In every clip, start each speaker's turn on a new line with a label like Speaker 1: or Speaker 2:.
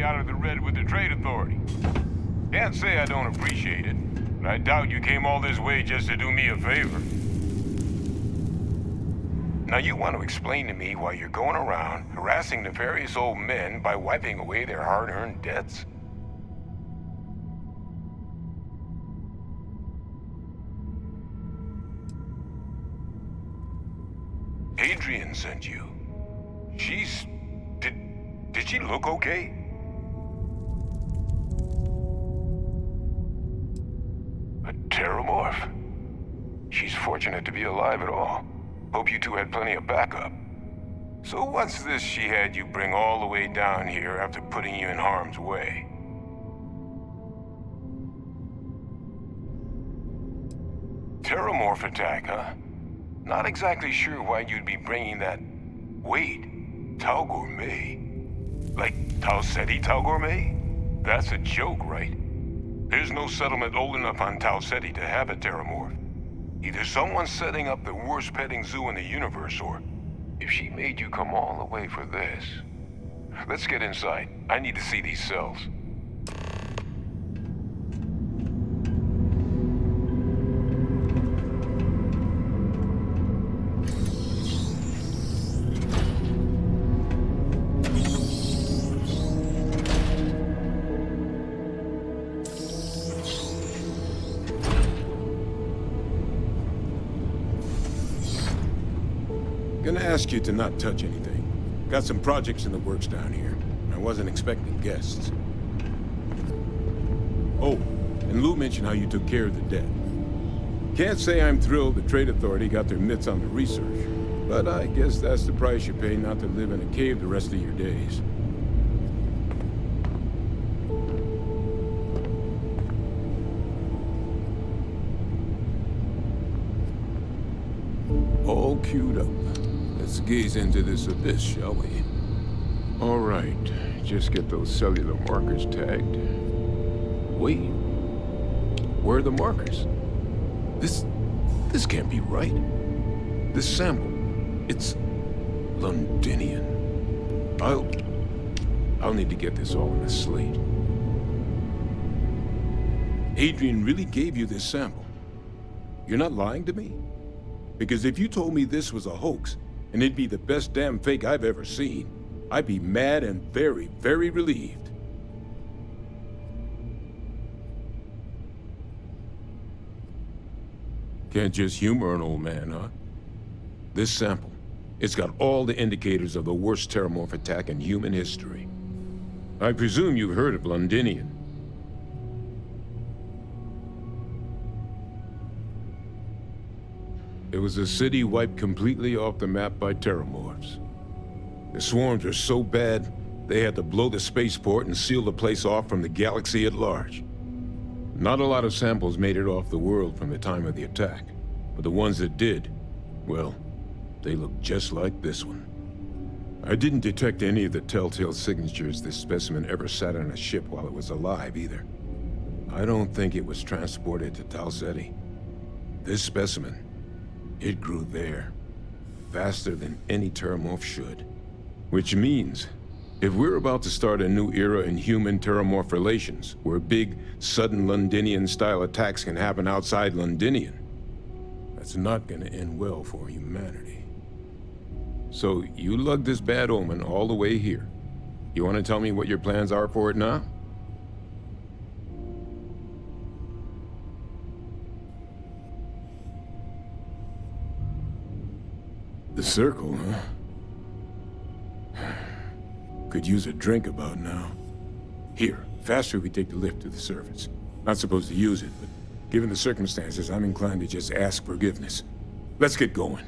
Speaker 1: out of the red with the Trade Authority. Can't say I don't appreciate it, but I doubt you came all this way just to do me a favor. Now you want to explain to me why you're going around harassing nefarious old men by wiping away their hard-earned debts? Adrian sent you. Did she look okay? A Terramorph? She's fortunate to be alive at all. Hope you two had plenty of backup. So what's this she had you bring all the way down here after putting you in harm's way? Terramorph attack, huh? Not exactly sure why you'd be bringing that... Wait, Tau Gourmet? Like Tau Ceti Tau Gourmet? That's a joke, right? There's no settlement old enough on Tau Ceti to have a Terramorph. Either someone's setting up the worst petting zoo in the universe, or if she made you come all the way for this. Let's get inside. I need to see these cells.
Speaker 2: Gonna ask you to not touch anything. Got some projects in the works down here. I wasn't expecting guests. Oh, and Lou mentioned how you took care of the debt. Can't say I'm thrilled the Trade Authority got their mitts on the research, but I guess that's the price you pay not to live in a cave the rest of your days. All queued up. Let's gaze into this abyss, shall we? All right, just get those cellular markers tagged. Wait, where are the markers? This can't be right. This sample, it's Londinian. I'll need to get this all on a slate. Adrian really gave you this sample. You're not lying to me? Because if you told me this was a hoax, and it'd be the best damn fake I've ever seen, I'd be mad and very, very relieved. Can't just humor an old man, huh? This sample, it's got all the indicators of the worst Terramorph attack in human history. I presume you've heard of Londinian. It was a city wiped completely off the map by Terramorphs. The swarms were so bad, they had to blow the spaceport and seal the place off from the galaxy at large. Not a lot of samples made it off the world from the time of the attack, but the ones that did, well, they look just like this one. I didn't detect any of the telltale signatures this specimen ever sat on a ship while it was alive, either. I don't think it was transported to Tau Ceti. This specimen, it grew there, faster than any Terramorph should. Which means, if we're about to start a new era in human-Terramorph relations, where big, sudden Londinian-style attacks can happen outside Londinian, that's not gonna end well for humanity. So, you lugged this bad omen all the way here. You wanna tell me what your plans are for it now? The circle, huh? Could use a drink about now. Here, faster we take the lift to the surface. Not supposed to use it, but given the circumstances, I'm inclined to just ask forgiveness. Let's get going.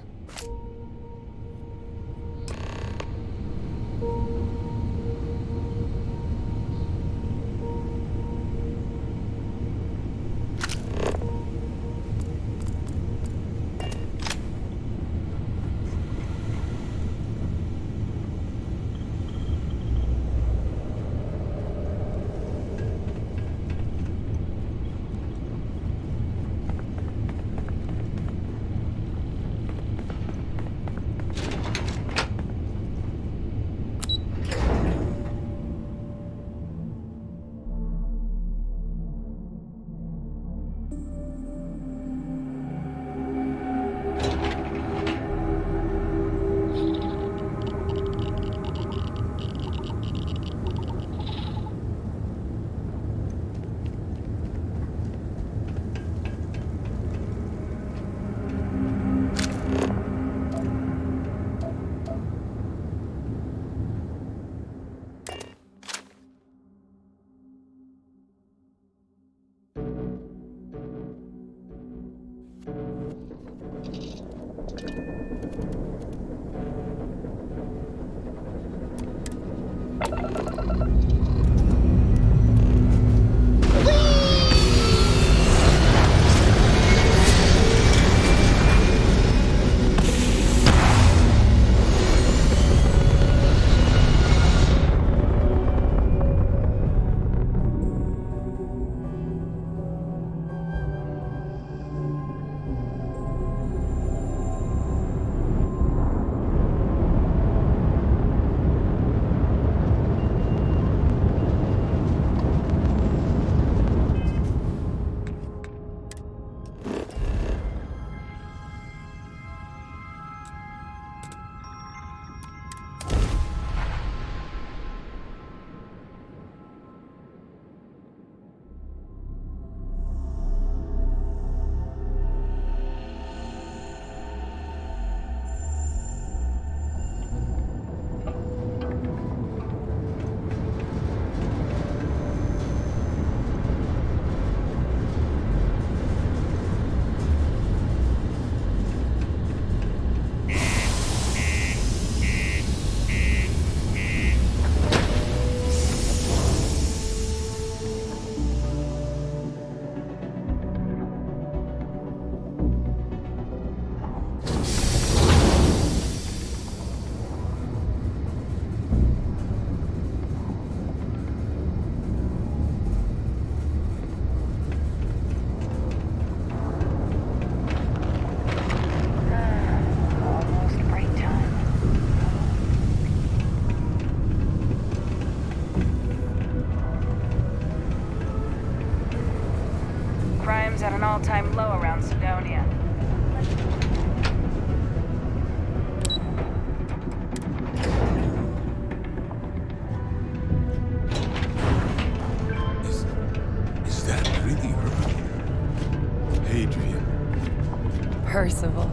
Speaker 3: Percival.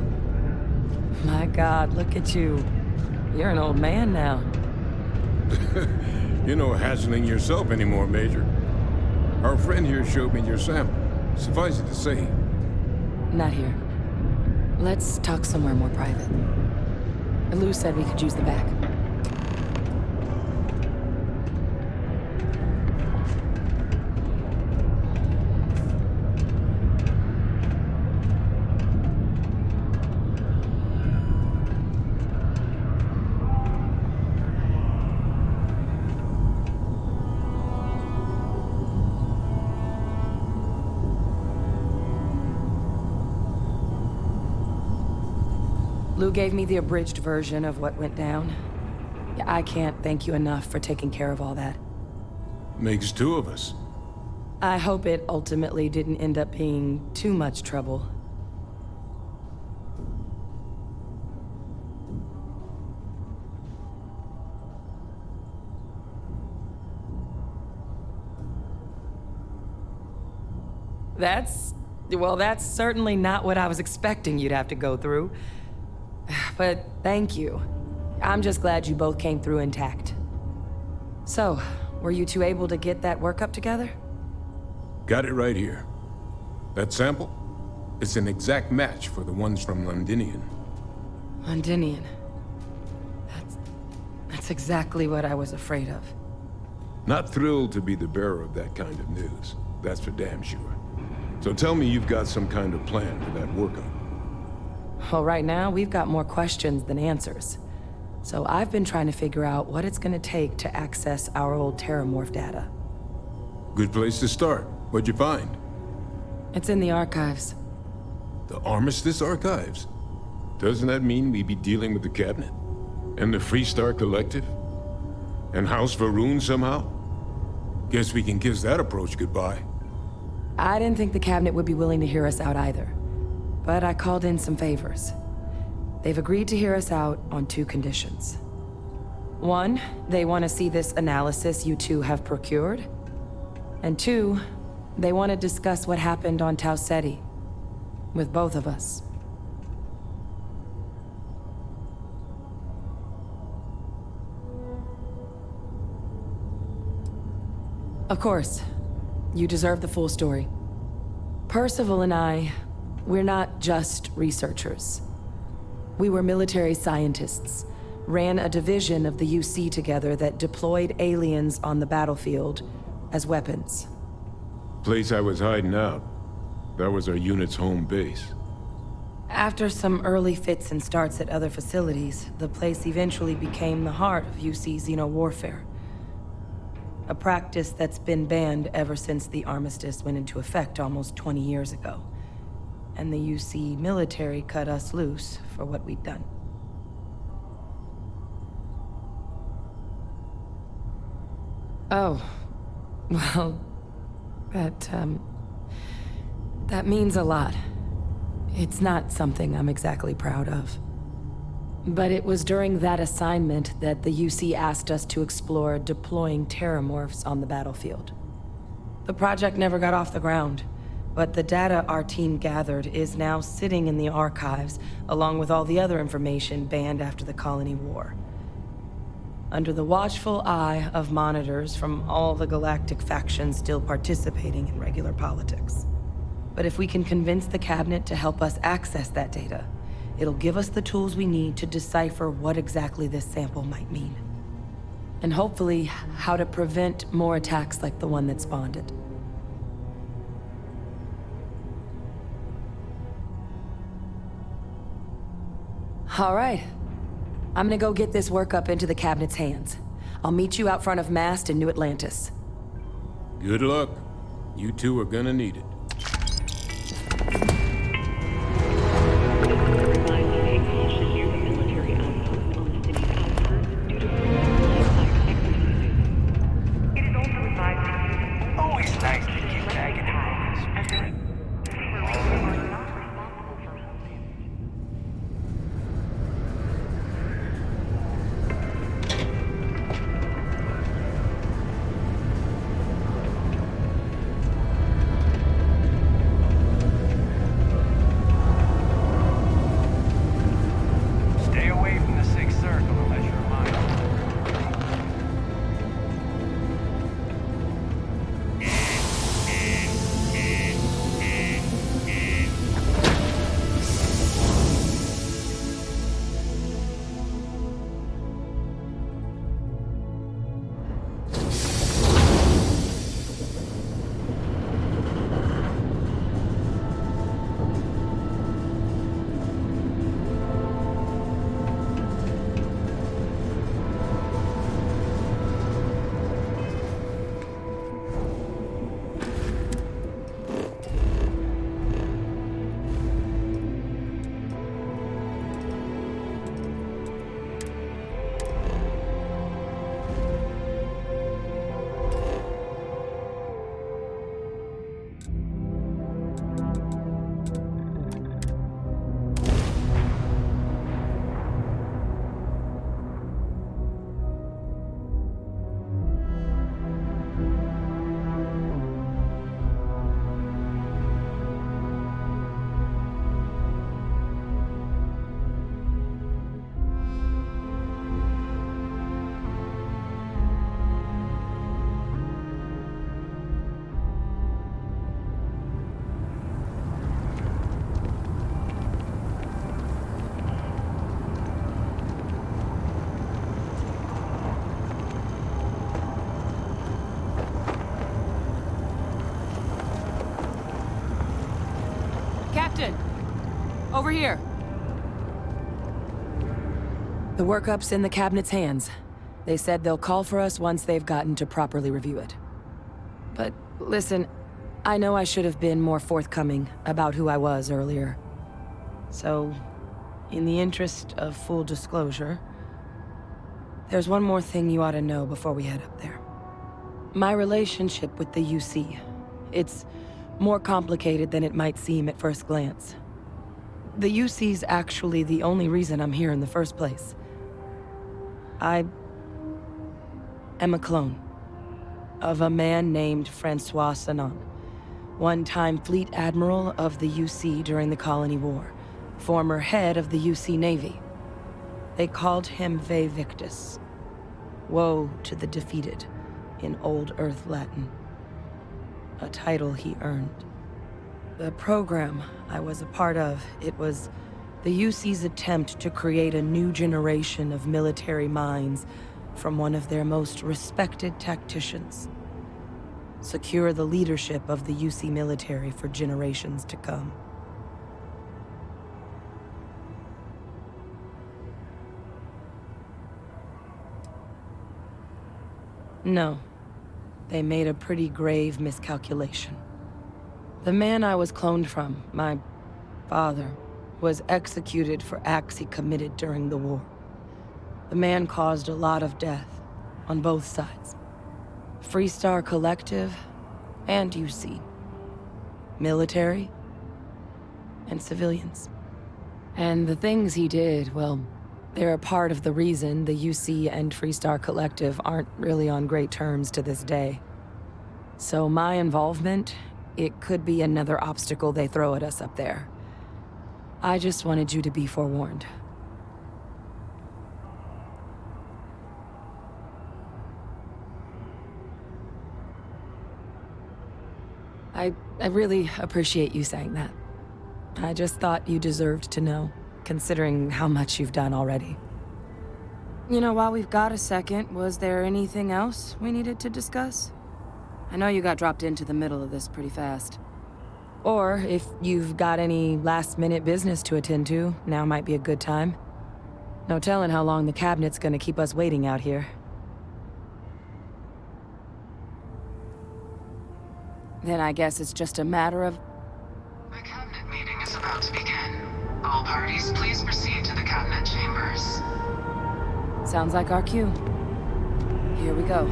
Speaker 3: My God, look at you. You're an old man now.
Speaker 2: You're no hassling yourself anymore, Major. Our friend here showed me your sample. Suffice it to say,
Speaker 3: Not here. Let's talk somewhere more private. Lou said we could use the back. Lou gave me the abridged version of what went down. Yeah, I can't thank you enough for taking care of all that.
Speaker 2: makes two of us.
Speaker 3: I hope it ultimately didn't end up being too much trouble. That's certainly not what I was expecting you'd have to go through. But thank you. I'm just glad you both came through intact. So, were you two able to get that workup together?
Speaker 2: Got it right here. That sample? It's an exact match for the ones from Londinian.
Speaker 3: Londinian. That's exactly what I was afraid of.
Speaker 2: Not thrilled to be the bearer of that kind of news. That's for damn sure. So tell me you've got some kind of plan for that workup.
Speaker 3: Well, right now, we've got more questions than answers. So I've been trying to figure out what it's gonna take to access our old Terramorph data.
Speaker 2: Good place to start. What'd you find?
Speaker 3: It's in the archives.
Speaker 2: The Armistice Archives? Doesn't that mean we'd be dealing with the Cabinet? And the Freestar Collective? And House Varun somehow? Guess we can kiss that approach goodbye.
Speaker 3: I didn't think the Cabinet would be willing to hear us out either. But I called in some favors. They've agreed to hear us out on two conditions. One, they want to see this analysis you two have procured. And two, they want to discuss what happened on Tau Ceti. With both of us. Of course, you deserve the full story. Percival and I, we're not just researchers. We were military scientists, ran a division of the UC together that deployed aliens on the battlefield as weapons.
Speaker 2: Place I was hiding out. That was our unit's home base.
Speaker 3: After some early fits and starts at other facilities, the place eventually became the heart of UC xeno-warfare. A practice that's been banned ever since the armistice went into effect almost 20 years ago. And the UC military cut us loose for what we'd done. Oh, well, that means a lot. It's not something I'm exactly proud of. But it was during that assignment that the UC asked us to explore deploying Terramorphs on the battlefield. The project never got off the ground, but the data our team gathered is now sitting in the archives, along with all the other information banned after the Colony War. Under the watchful eye of monitors from all the galactic factions still participating in regular politics. But if we can convince the Cabinet to help us access that data, it'll give us the tools we need to decipher what exactly this sample might mean. And hopefully, how to prevent more attacks like the one that spawned it. All right. I'm gonna go get this workup into the Cabinet's hands. I'll meet you out front of Mast in New Atlantis.
Speaker 2: Good luck. You two are gonna need it.
Speaker 3: over here. The workup's in the cabinet's hands. They said they'll call for us once they've gotten to properly review it. But listen, I know I should have been more forthcoming about who I was earlier. So, in the interest of full disclosure, there's one more thing you ought to know before we head up there. My relationship with the UC. It's more complicated than it might seem at first glance. The UC's actually the only reason I'm here in the first place. I am a clone of a man named Francois Sanon, one-time fleet admiral of the UC during the Colony War, former head of the UC Navy. They called him Ve Victus, woe to the defeated, in Old Earth Latin, a title he earned. The program I was a part of, it was the UC's attempt to create a new generation of military minds from one of their most respected tacticians. Secure the leadership of the UC military for generations to come. No, they made a pretty grave miscalculation. The man I was cloned from, my father, was executed for acts he committed during the war. The man caused a lot of death, on both sides. Freestar Collective and UC. Military and civilians. And the things he did, well, they're a part of the reason the UC and Freestar Collective aren't really on great terms to this day. So my involvement, it could be another obstacle they throw at us up there. I just wanted you to be forewarned. I really appreciate you saying that. I just thought you deserved to know, considering how much you've done already. You know, while we've got a second, was there anything else we needed to discuss? I know you got dropped into the middle of this pretty fast. Or, if you've got any last-minute business to attend to, now might be a good time. No telling how long the cabinet's gonna keep us waiting out here. Then I guess it's just a matter of...
Speaker 4: The cabinet meeting is about to begin. All parties, please proceed to the cabinet chambers.
Speaker 3: Sounds like our cue. Here we go.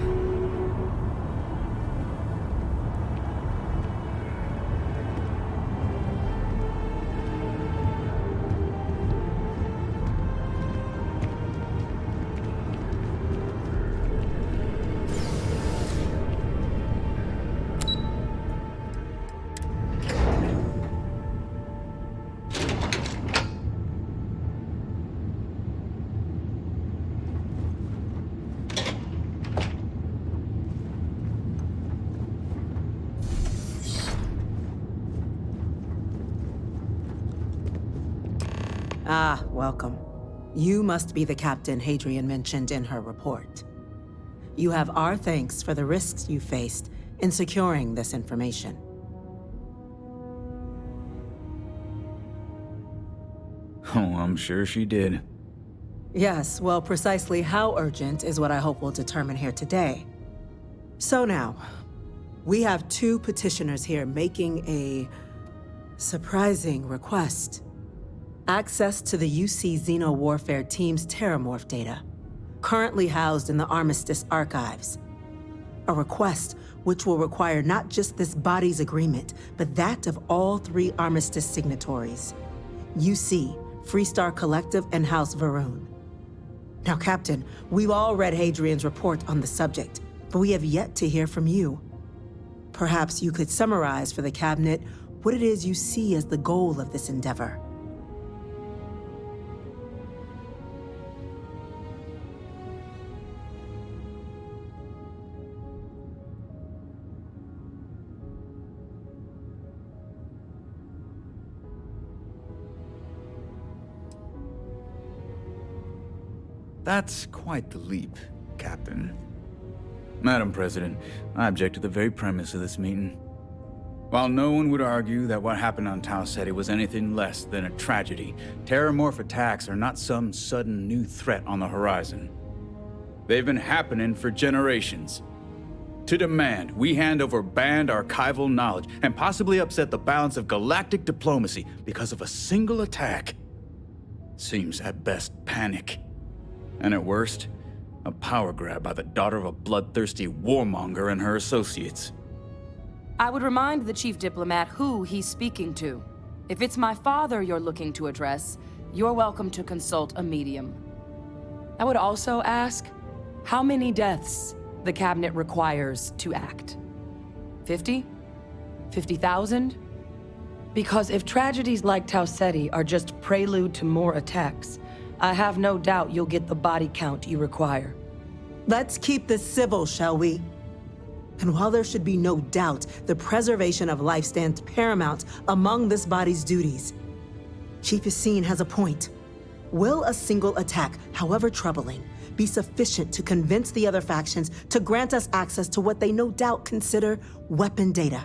Speaker 5: Ah, welcome. You must be the captain Hadrian mentioned in her report. You have our thanks for the risks you faced in securing this information.
Speaker 6: Oh, I'm sure she did.
Speaker 5: Yes, well, precisely how urgent is what I hope we'll determine here today. So now, we have two petitioners here making a surprising request. Access to the UC Xeno Warfare Team's Terramorph data, currently housed in the Armistice archives. A request which will require not just this body's agreement, but that of all three Armistice signatories: UC, Freestar Collective, and House Varun. Now, Captain, we've all read Hadrian's report on the subject, but we have yet to hear from you. Perhaps you could summarize for the Cabinet what it is you see as the goal of this endeavor.
Speaker 6: That's quite the leap, Captain. Madam President, I object to the very premise of this meeting. While no one would argue that what happened on Tau Ceti was anything less than a tragedy, terramorph attacks are not some sudden new threat on the horizon. They've been happening for generations. To demand we hand over banned archival knowledge and possibly upset the balance of galactic diplomacy because of a single attack seems at best panic. And at worst, a power grab by the daughter of a bloodthirsty warmonger and her associates.
Speaker 3: I would remind the chief diplomat who he's speaking to. If it's my father you're looking to address, you're welcome to consult a medium. I would also ask, how many deaths the cabinet requires to act? 50? 50,000? Because if tragedies like Tau Ceti are just prelude to more attacks, I have no doubt you'll get the body count you require.
Speaker 5: Let's keep this civil, shall we? And while there should be no doubt the preservation of life stands paramount among this body's duties, Chief Yassine has a point. Will a single attack, however troubling, be sufficient to convince the other factions to grant us access to what they no doubt consider weapon data?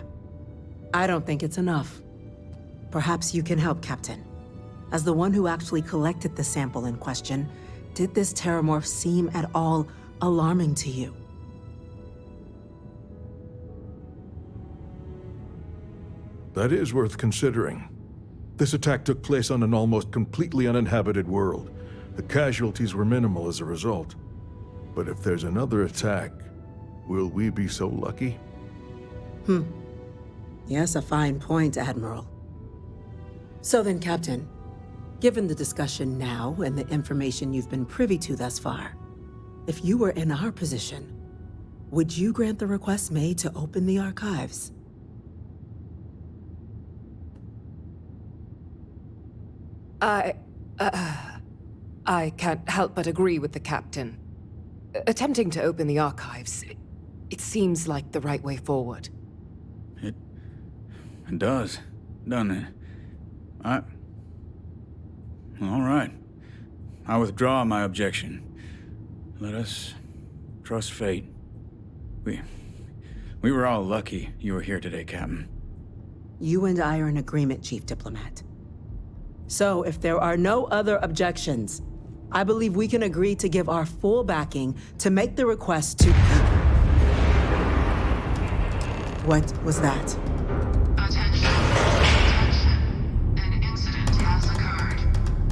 Speaker 5: I don't think it's enough. Perhaps you can help, Captain. As the one who actually collected the sample in question, did this terramorph seem at all alarming to you?
Speaker 7: That is worth considering. This attack took place on an almost completely uninhabited world. The casualties were minimal as a result. But if there's another attack, will we be so lucky?
Speaker 5: Yes, a fine point, Admiral. So then, Captain, given the discussion now and the information you've been privy to thus far, if you were in our position, would you grant the request made to open the archives?
Speaker 8: I can't help but agree with the captain. Attempting to open the archives, it seems like the right way forward.
Speaker 6: It does, doesn't it? All right. I withdraw my objection. Let us trust fate. We were all lucky you were here today, Captain.
Speaker 5: You and I are in agreement, Chief Diplomat. So, if there are no other objections, I believe we can agree to give our full backing to make the request to... What was that?
Speaker 4: Attention. Attention. An incident has occurred.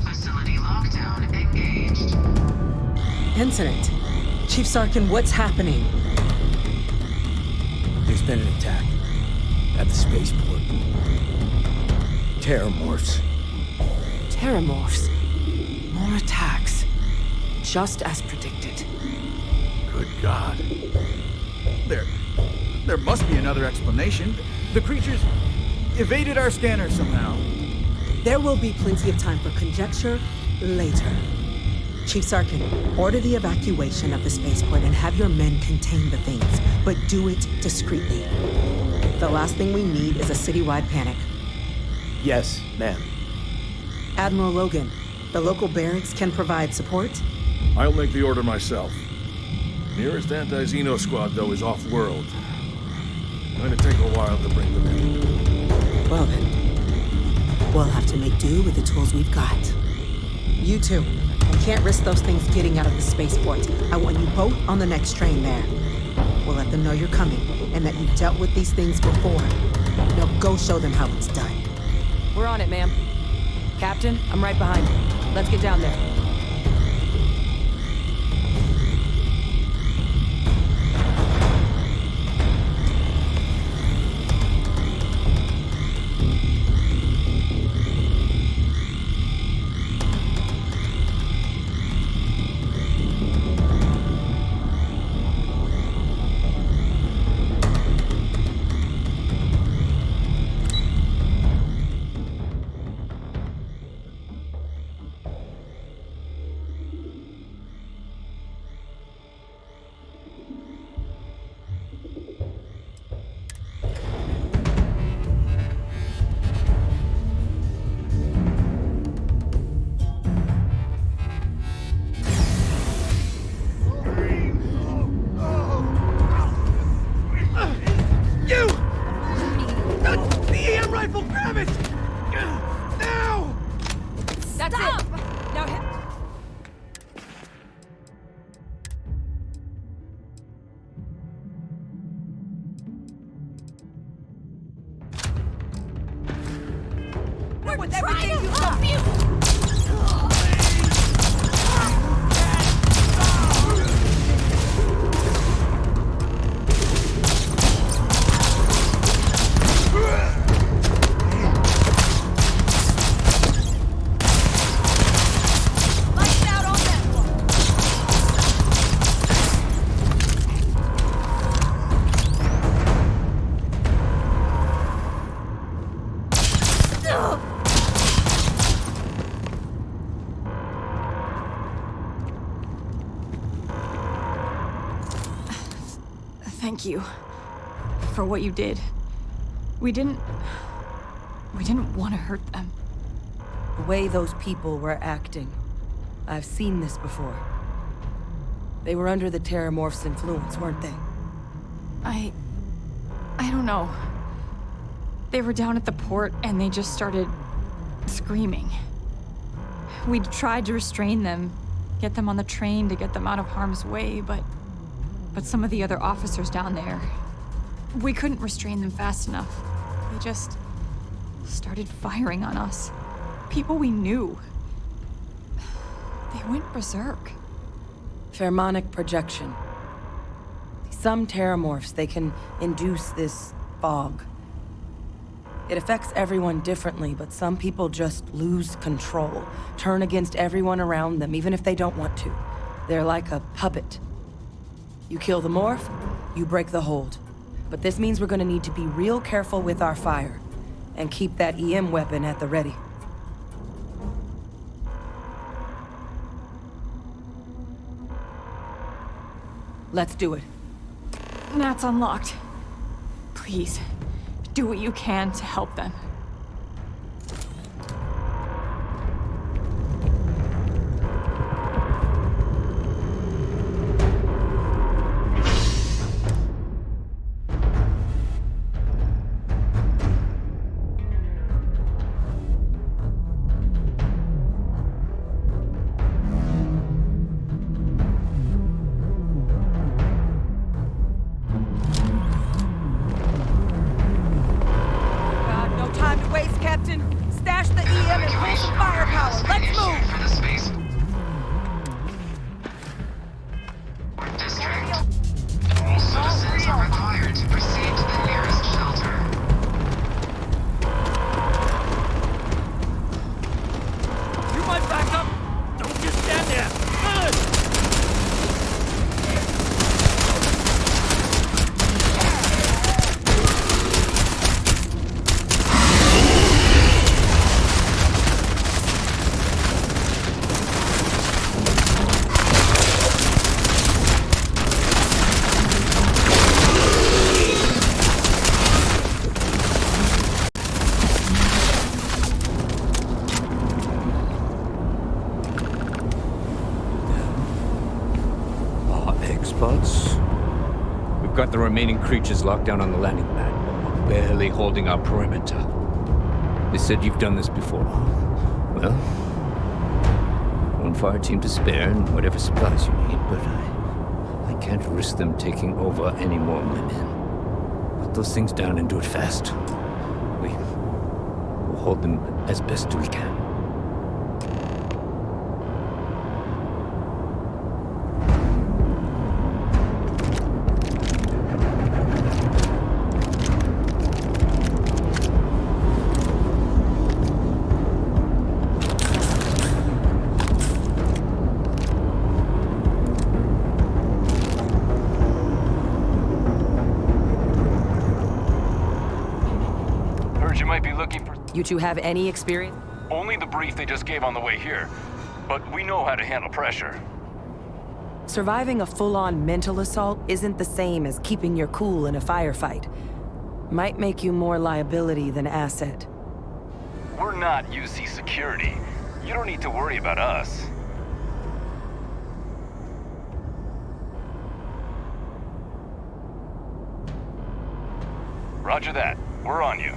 Speaker 4: Facility lockdown engaged.
Speaker 5: Incident. Chief Sarkin, what's happening?
Speaker 9: There's been an attack at the spaceport. Terramorphs.
Speaker 8: Terramorphs. More attacks. Just as predicted.
Speaker 7: Good God.
Speaker 6: There must be another explanation. The creatures evaded our scanner somehow.
Speaker 5: There will be plenty of time for conjecture later. Chief Sarkin, order the evacuation of the spaceport and have your men contain the things, but do it discreetly. The last thing we need is a citywide panic.
Speaker 9: Yes, ma'am.
Speaker 5: Admiral Logan, the local barracks can provide support?
Speaker 7: I'll make the order myself. Nearest anti-Xeno squad, though, is off-world. Going to take a while to bring them in.
Speaker 5: Well then, we'll have to make do with the tools we've got. You two, we can't risk those things getting out of the spaceport. I want you both on the next train there. We'll let them know you're coming, and that you've dealt with these things before. Now go show them how it's done.
Speaker 3: We're on it, ma'am. Captain, I'm right behind you. Let's get down there.
Speaker 10: work with everything you got! Lights out on that one!
Speaker 11: Thank you for what you did. We didn't want to hurt them.
Speaker 3: The way those people were acting, I've seen this before. They were under the Terramorph's influence, weren't they?
Speaker 11: I don't know. They were down at the port and they just started screaming. We'd tried to restrain them, get them on the train to get them out of harm's way, but some of the other officers down there, we couldn't restrain them fast enough. They just started firing on us. People we knew. They went berserk.
Speaker 3: Pheromonic projection. Some Terramorphs, they can induce this fog. It affects everyone differently, but some people just lose control, turn against everyone around them, even if they don't want to. They're like a puppet. You kill the morph, you break the hold. But this means we're gonna need to be real careful with our fire, and keep that EM weapon at the ready. Let's do it.
Speaker 11: Nat's unlocked. Please, do what you can to help them.
Speaker 12: We've got the remaining creatures locked down on the landing pad, barely holding our perimeter. They said you've done this before. Well, one fire team to spare and whatever supplies you need, but I can't risk them taking over any more of my men. Put those things down and do it fast. We'll hold them as best we can.
Speaker 3: You two have any experience?
Speaker 13: Only the brief they just gave on the way here. But we know how to handle pressure.
Speaker 3: Surviving a full-on mental assault isn't the same as keeping your cool in a firefight. Might make you more liability than asset.
Speaker 13: We're not UC security. You don't need to worry about us. Roger that. We're on you.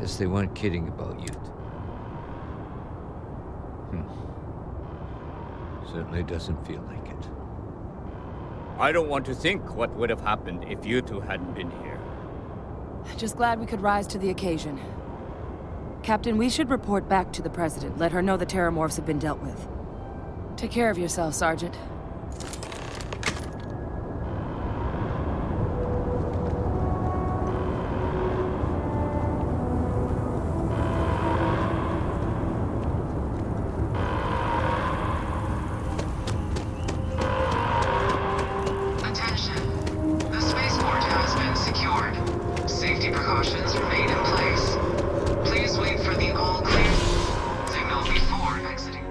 Speaker 12: Guess they weren't kidding about you. Certainly doesn't feel like it. I don't want to think what would have happened if you two hadn't been here.
Speaker 3: Just glad we could rise to the occasion. Captain, we should report back to the President. Let her know the Terramorphs have been dealt with. Take care of yourself, Sergeant.
Speaker 4: Attention. The spaceport has been secured. Safety precautions remain in place. Please wait for the all clear signal before exiting.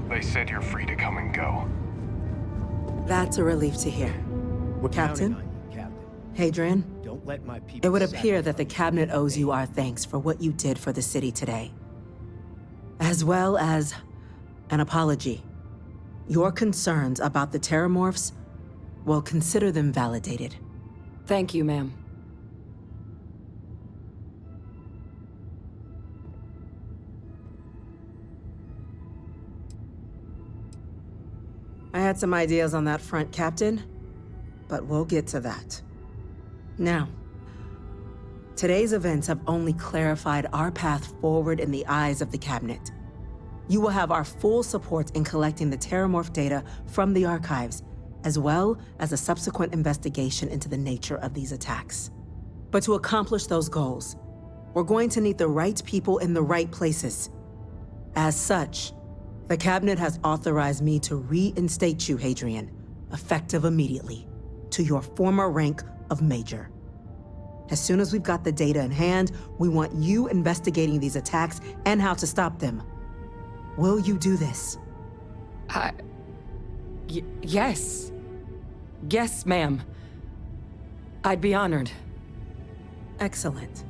Speaker 1: They said you're free to come and go.
Speaker 5: That's a relief to hear.
Speaker 9: We're
Speaker 5: Captain?
Speaker 9: counting on you, Captain.
Speaker 5: Hadrian,
Speaker 9: Don't let my people
Speaker 5: it would appear that the
Speaker 9: sacrifice
Speaker 5: Cabinet
Speaker 9: your
Speaker 5: owes you
Speaker 9: faith.
Speaker 5: our thanks for what you did for the city today. As well as an apology. Your concerns about the Terramorphs, well, consider them validated.
Speaker 3: Thank you, ma'am.
Speaker 5: I had some ideas on that front, Captain, but we'll get to that. Now, today's events have only clarified our path forward in the eyes of the Cabinet. You will have our full support in collecting the Terramorph data from the archives, as well as a subsequent investigation into the nature of these attacks. But to accomplish those goals, we're going to need the right people in the right places. As such, the Cabinet has authorized me to reinstate you, Hadrian, effective immediately, to your former rank of Major. As soon as we've got the data in hand, we want you investigating these attacks and how to stop them. Will you do this?
Speaker 3: Yes. Yes, ma'am. I'd be honored.
Speaker 5: Excellent.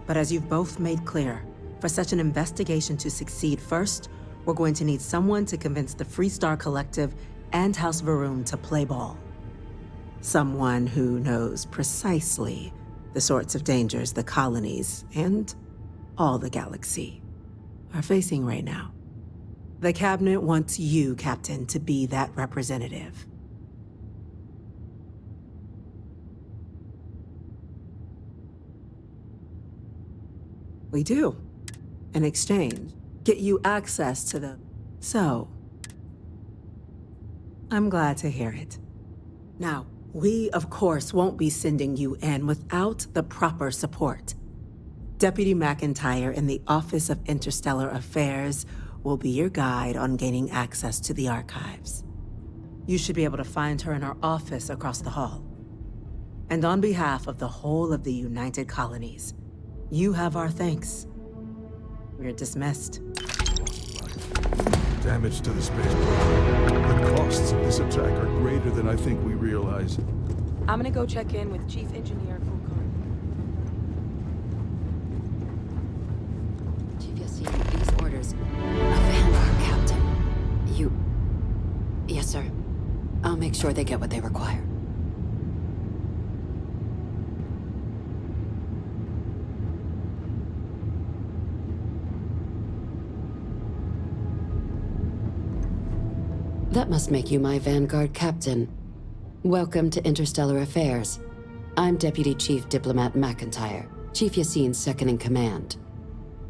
Speaker 5: But as you've both made clear, for such an investigation to succeed first, we're going to need someone to convince the Freestar Collective and House Varun to play ball. Someone who knows precisely the sorts of dangers the colonies and all the galaxy are facing right now. The Cabinet wants you, Captain, to be that representative. We do. In exchange, get you access to the... So, I'm glad to hear it. Now, we, of course, won't be sending you in without the proper support. Deputy McIntyre in the Office of Interstellar Affairs will be your guide on gaining access to the archives. You should be able to find her in her office across the hall. And on behalf of the whole of the United Colonies, you have our thanks. You're dismissed.
Speaker 7: Damage to the spaceport. The costs of this attack are greater than I think we realize.
Speaker 3: I'm gonna go check in with Chief Engineer Fulcard.
Speaker 14: Chief Yassine, these orders. A Vanguard captain. You... Yes, sir. I'll make sure they get what they require. That must make you my Vanguard captain. Welcome to Interstellar Affairs. I'm Deputy Chief Diplomat McIntyre, Chief Yassine's second-in-command.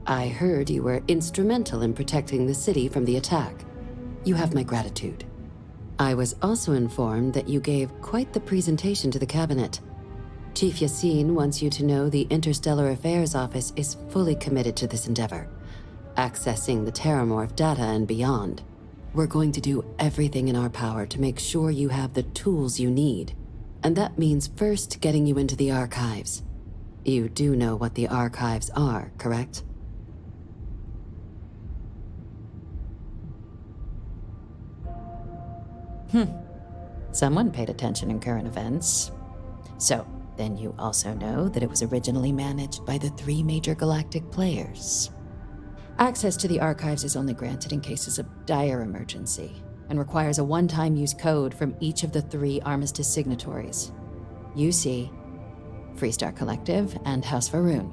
Speaker 14: I heard you were instrumental in protecting the city from the attack. You have my gratitude. I was also informed that you gave quite the presentation to the Cabinet. Chief Yassine wants you to know the Interstellar Affairs Office is fully committed to this endeavor, accessing the Terramorph data and beyond. We're going to do everything in our power to make sure you have the tools you need. And that means first getting you into the archives. You do know what the archives are, correct?
Speaker 15: Someone paid attention in current events. So, then you also know that it was originally managed by the 3 major galactic players. Access to the archives is only granted in cases of dire emergency, and requires a one-time use code from each of the 3 Armistice signatories. UC, Freestar Collective, and House Varun.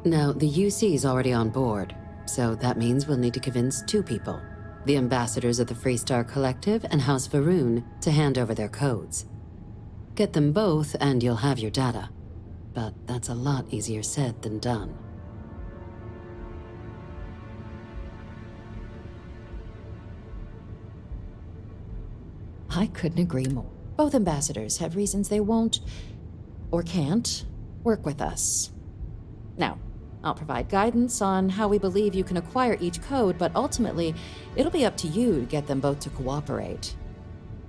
Speaker 14: Now, the UC is already on board, so that means we'll need to convince 2 people. The ambassadors of the Freestar Collective and House Varun to hand over their codes. Get them both and you'll have your data. But that's a lot easier said than done.
Speaker 15: I couldn't agree more. Both ambassadors have reasons they won't, or can't, work with us. Now, I'll provide guidance on how we believe you can acquire each code, but ultimately, it'll be up to you to get them both to cooperate.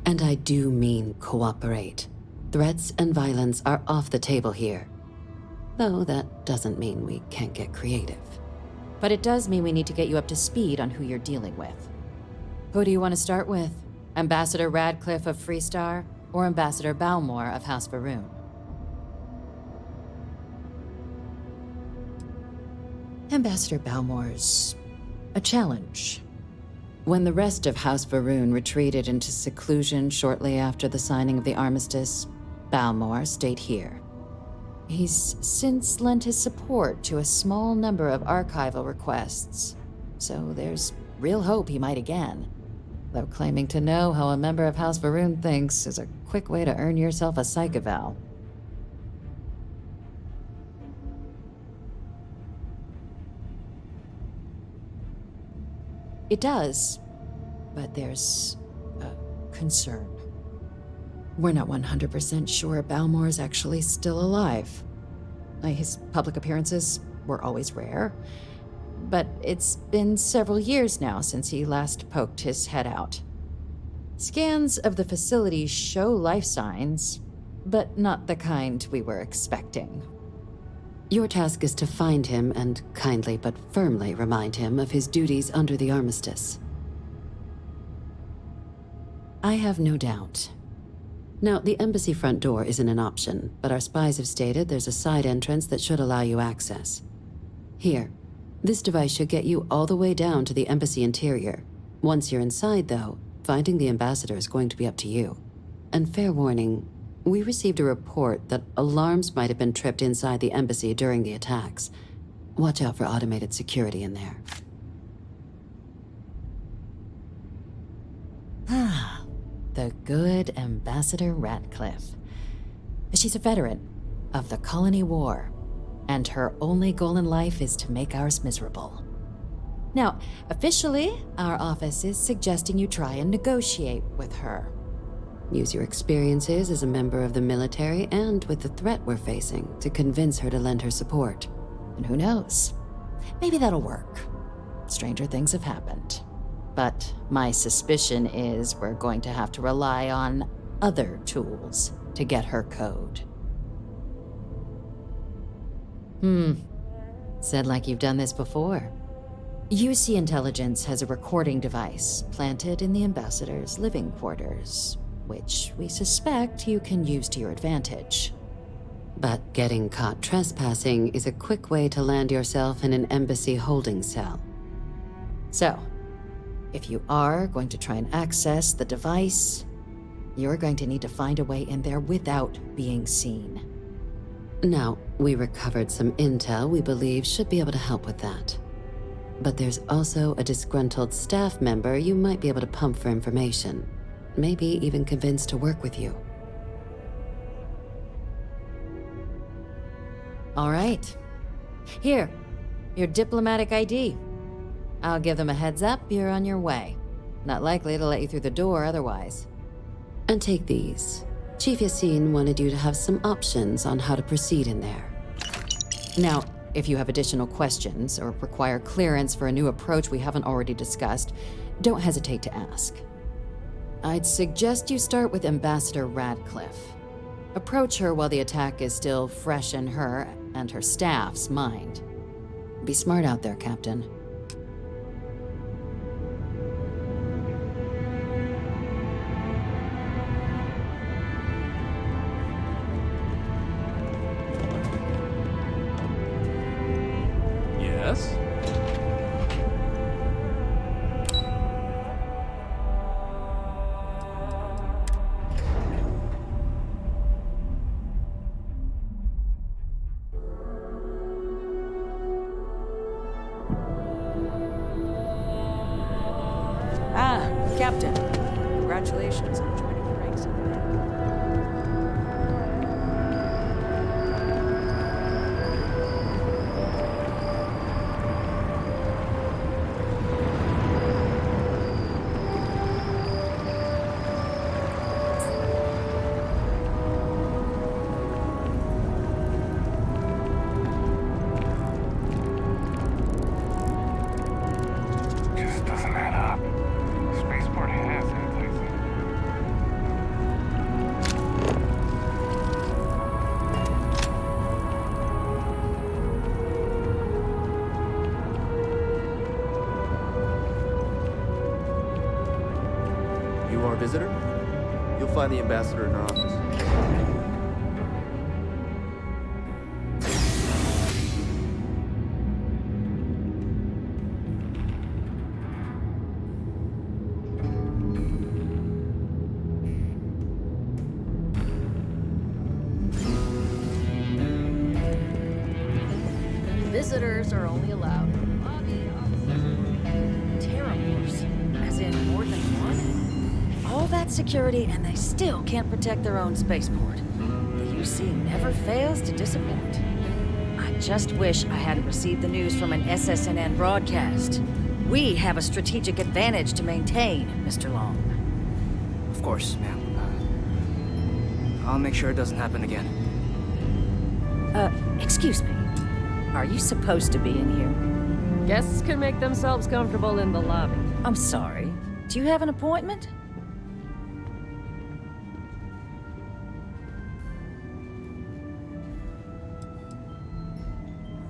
Speaker 14: And I do mean cooperate. Threats and violence are off the table here. Though that doesn't mean we can't get creative.
Speaker 15: But it does mean we need to get you up to speed on who you're dealing with. Who do you want to start with? Ambassador Radcliffe of Freestar, or Ambassador Balmore of House Varun? Ambassador Balmore's a challenge. When the rest of House Varun retreated into seclusion shortly after the signing of the armistice, Balmore stayed here. He's since lent his support to a small number of archival requests, so there's real hope he might again. Though claiming to know how a member of House Varun thinks is a quick way to earn yourself a psych eval. It does, but there's a concern. We're not 100% sure Balmore is actually still alive. His public appearances were always rare, but it's been several years now since he last poked his head out. Scans of the facility show life signs, but not the kind we were expecting.
Speaker 14: Your task is to find him and kindly but firmly remind him of his duties under the armistice. I have no doubt. Now, the embassy front door isn't an option, but our spies have stated there's a side entrance that should allow you access. Here, this device should get you all the way down to the embassy interior. Once you're inside, though, finding the ambassador is going to be up to you. And fair warning, we received a report that alarms might have been tripped inside the embassy during the attacks. Watch out for automated security in there.
Speaker 15: Ah, the good Ambassador Radcliffe. She's a veteran of the Colony War, and her only goal in life is to make ours miserable. Now, officially, our office is suggesting you try and negotiate with her.
Speaker 14: Use your experiences as a member of the military and with the threat we're facing to convince her to lend her support.
Speaker 15: And who knows? Maybe that'll work. Stranger things have happened. But my suspicion is we're going to have to rely on other tools to get her code. Said like you've done this before. UC Intelligence has a recording device planted in the ambassador's living quarters, which we suspect you can use to your advantage.
Speaker 14: But getting caught trespassing is a quick way to land yourself in an embassy holding cell.
Speaker 15: So, if you are going to try and access the device, you're going to need to find a way in there without being seen.
Speaker 14: Now, we recovered some intel we believe should be able to help with that. But there's also a disgruntled staff member you might be able to pump for information. Maybe even convince to work with you.
Speaker 15: All right. Here, your diplomatic ID. I'll give them a heads up you're on your way. Not likely to let you through the door otherwise.
Speaker 14: And take these. Chief Yassine wanted you to have some options on how to proceed in there. Now, if you have additional questions or require clearance for a new approach we haven't already discussed, don't hesitate to ask. I'd suggest you start with Ambassador Radcliffe. Approach her while the attack is still fresh in her and her staff's mind. Be smart out there, Captain.
Speaker 12: Yes?
Speaker 16: Captain. Congratulations on joining the ranks of the band.
Speaker 1: Just doesn't add up. Spaceport has in places.
Speaker 9: You are a visitor? You'll find the ambassador in our office.
Speaker 10: Visitors are only allowed in the lobby.
Speaker 16: Terramorphs, as in more than one? All that security and they still can't protect their own spaceport. The UC never fails to disappoint. I just wish I hadn't received the news from an SSNN broadcast. We have a strategic advantage to maintain, Mr. Long.
Speaker 17: Of course, ma'am. I'll make sure it doesn't happen again.
Speaker 16: Excuse me. Are you supposed to be in here?
Speaker 10: Guests can make themselves comfortable in the lobby.
Speaker 16: I'm sorry. Do you have an appointment?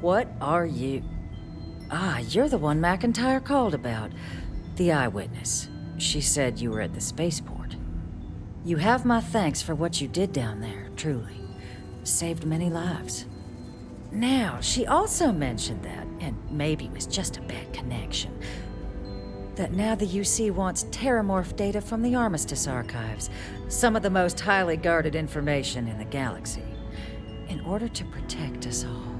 Speaker 16: What are you? Ah, you're the one McIntyre called about. The eyewitness. She said you were at the spaceport. You have my thanks for what you did down there, truly. Saved many lives. Now, she also mentioned that, and maybe it was just a bad connection, that now the UC wants terramorph data from the Armistice archives, some of the most highly guarded information in the galaxy, in order to protect us all.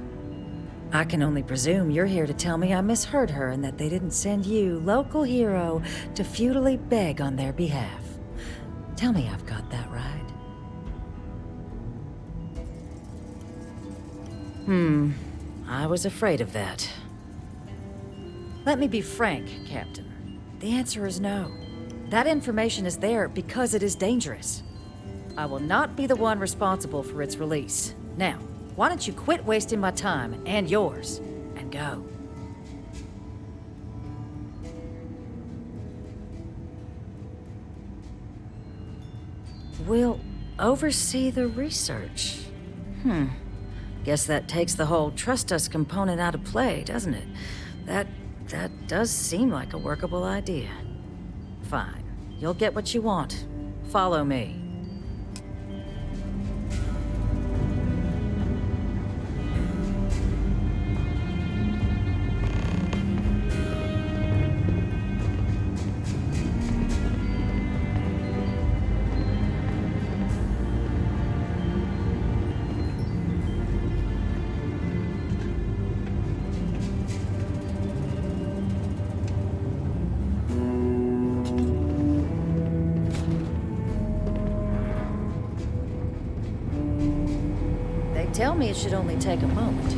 Speaker 16: I can only presume you're here to tell me I misheard her and that they didn't send you, local hero, to futilely beg on their behalf. Tell me I've got that right. I was afraid of that. Let me be frank, Captain. The answer is no. That information is there because it is dangerous. I will not be the one responsible for its release. Now, why don't you quit wasting my time and yours, and go? We'll oversee the research. Guess that takes the whole trust us component out of play, doesn't it? That does seem like a workable idea. Fine. You'll get what you want. Follow me. Tell me it should only take a moment.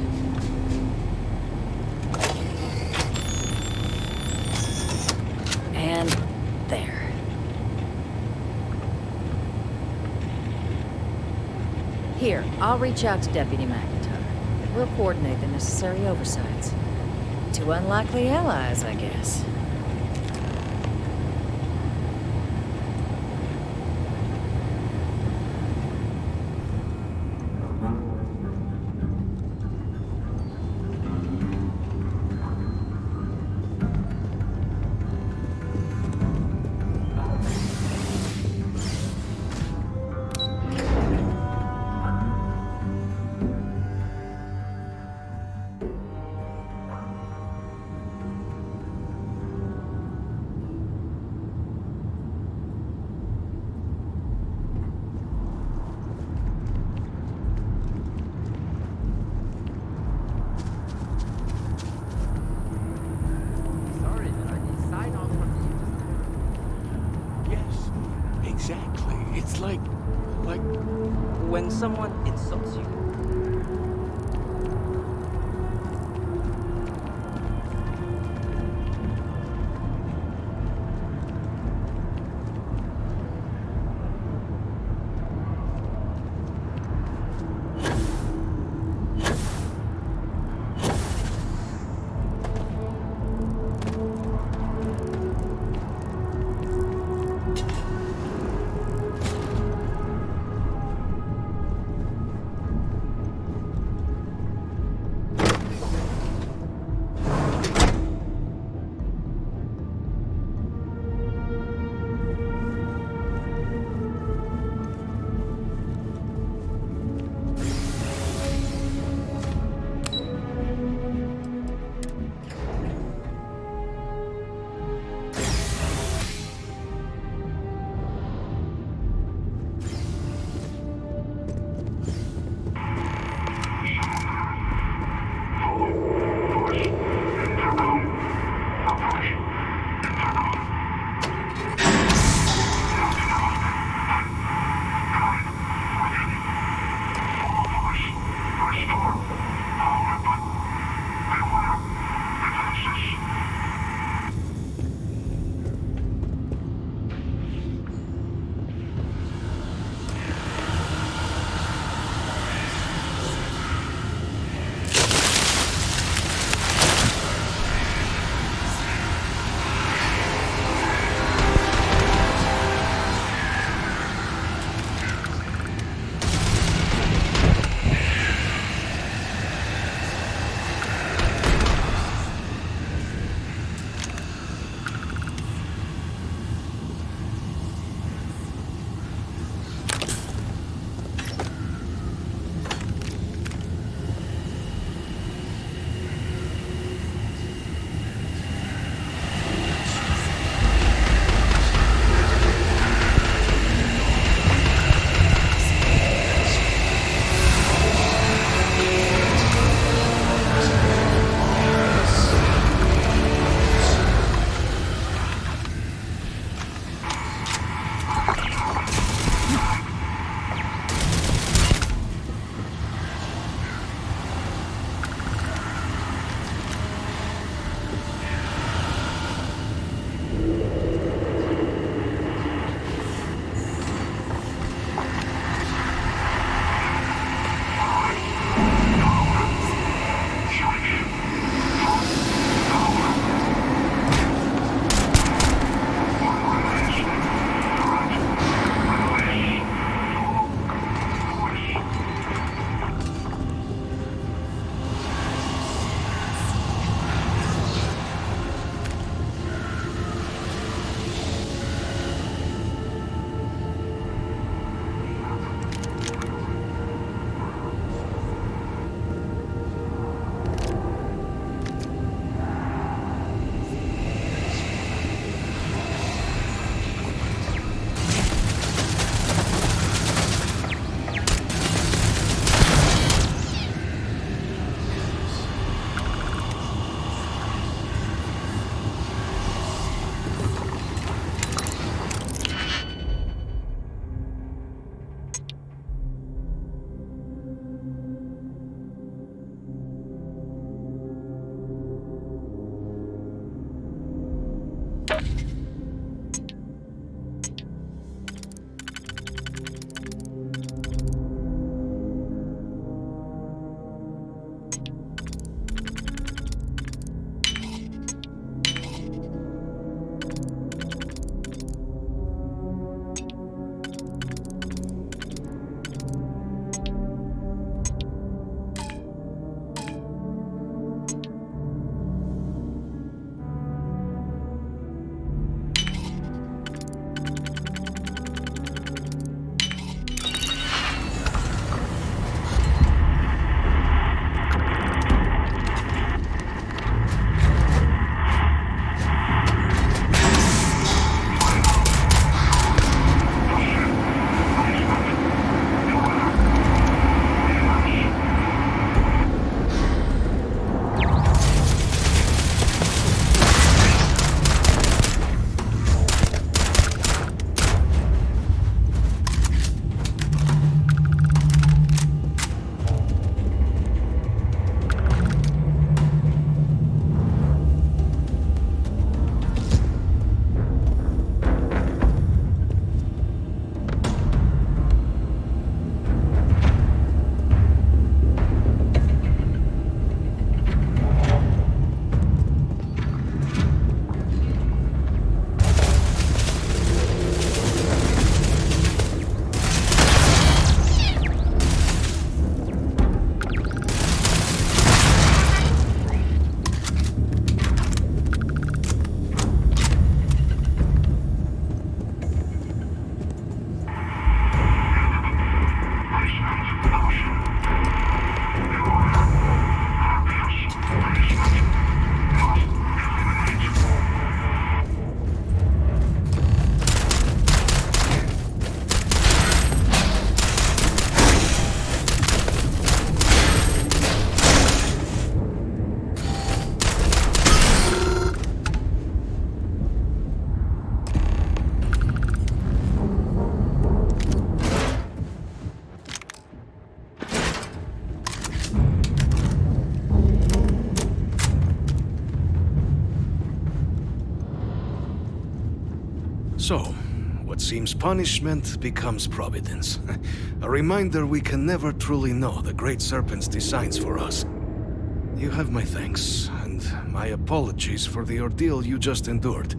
Speaker 16: And there. Here, I'll reach out to Deputy McIntyre. We'll coordinate the necessary oversights. Two unlikely allies, I guess.
Speaker 1: Yes, exactly. It's like...
Speaker 17: When someone insults you.
Speaker 18: So, what seems punishment becomes providence. A reminder we can never truly know the Great Serpent's designs for us. You have my thanks, and my apologies for the ordeal you just endured.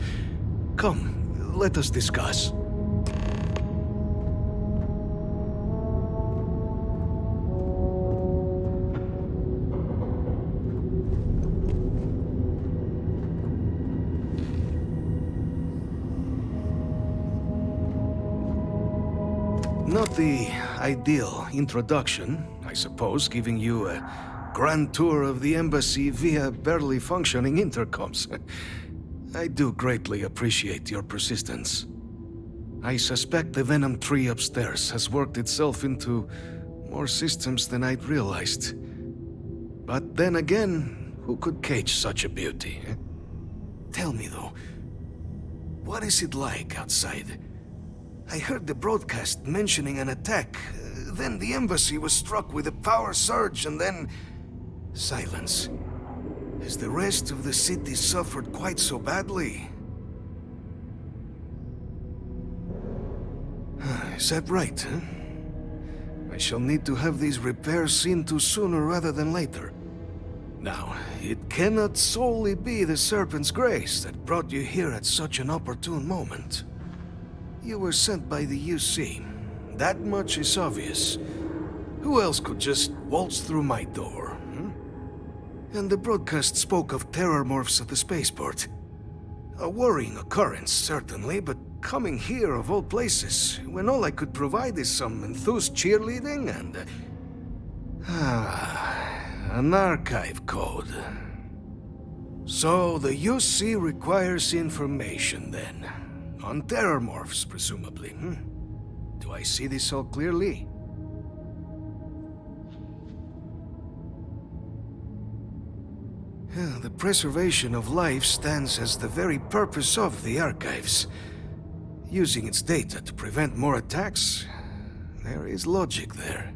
Speaker 18: Come, let us discuss. Not the ideal introduction, I suppose, giving you a grand tour of the embassy via barely functioning intercoms. I do greatly appreciate your persistence. I suspect the Venom tree upstairs has worked itself into more systems than I'd realized. But then again, who could cage such a beauty? Tell me though, what is it like outside? I heard the broadcast mentioning an attack. Then the embassy was struck with a power surge, and then... silence. Has the rest of the city suffered quite so badly? Is that right, huh? I shall need to have these repairs seen to sooner rather than later. Now, it cannot solely be the Serpent's grace that brought you here at such an opportune moment. You were sent by the UC. That much is obvious. Who else could just waltz through my door? And the broadcast spoke of terror morphs at the spaceport. A worrying occurrence, certainly, but coming here of all places, when all I could provide is some enthused cheerleading and... an archive code. So the UC requires information, then. On terror morphs, presumably. Do I see this all clearly? The preservation of life stands as the very purpose of the archives. Using its data to prevent more attacks, there is logic there.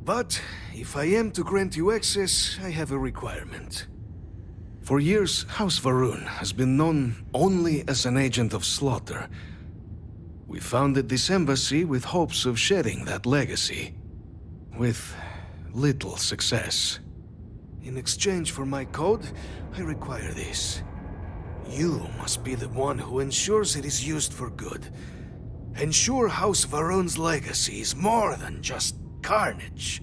Speaker 18: But if I am to grant you access, I have a requirement. For years, House Varun has been known only as an agent of slaughter. We founded this embassy with hopes of shedding that legacy. With little success. In exchange for my code, I require this. You must be the one who ensures it is used for good. Ensure House Varun's legacy is more than just carnage.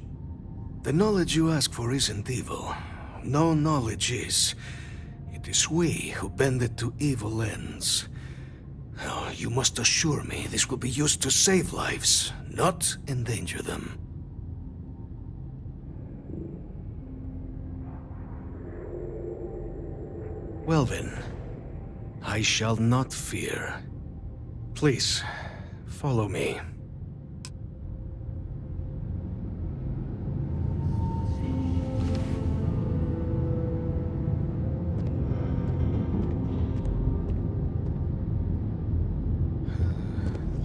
Speaker 18: The knowledge you ask for isn't evil. No knowledge is. It is we who bend it to evil ends. Oh, you must assure me this will be used to save lives, not endanger them. Well then, I shall not fear. Please, follow me.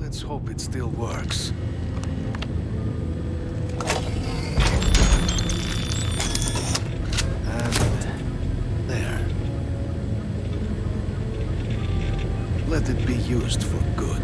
Speaker 18: Let's hope it still works. And there. Let it be used for good.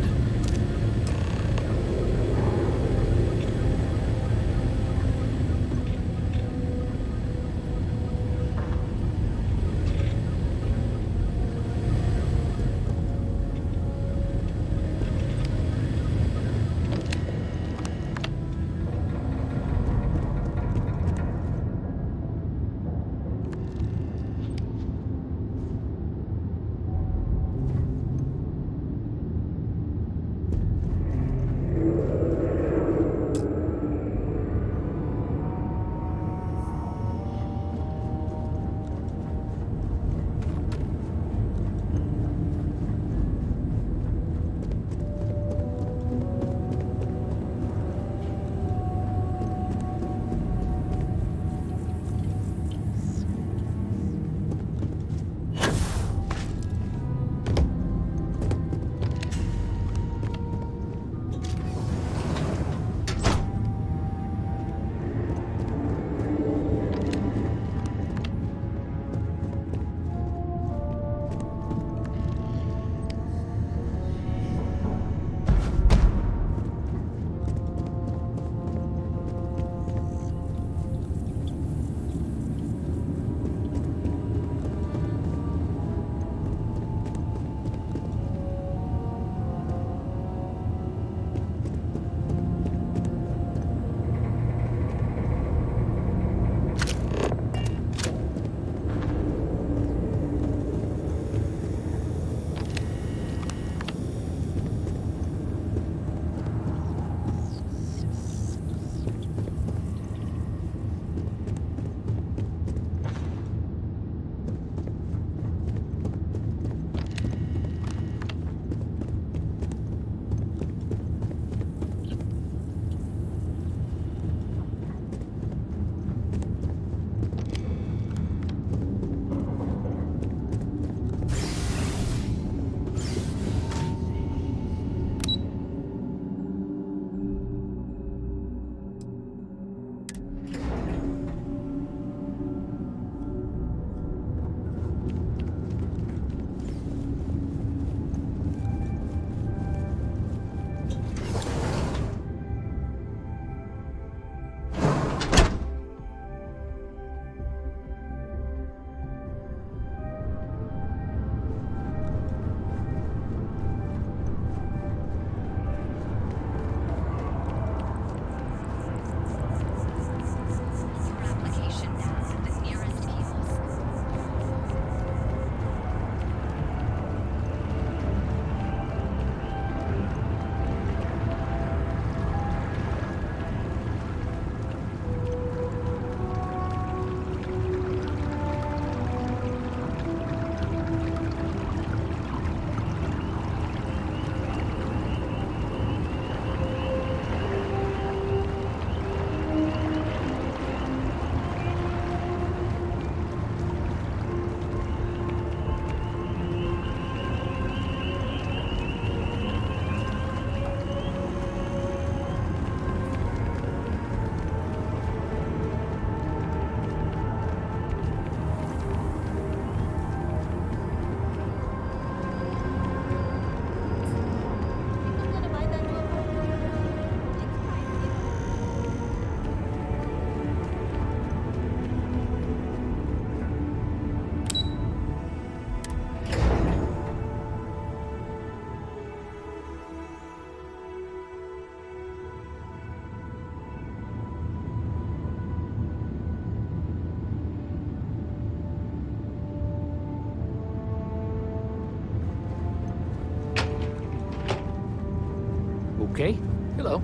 Speaker 9: Hello.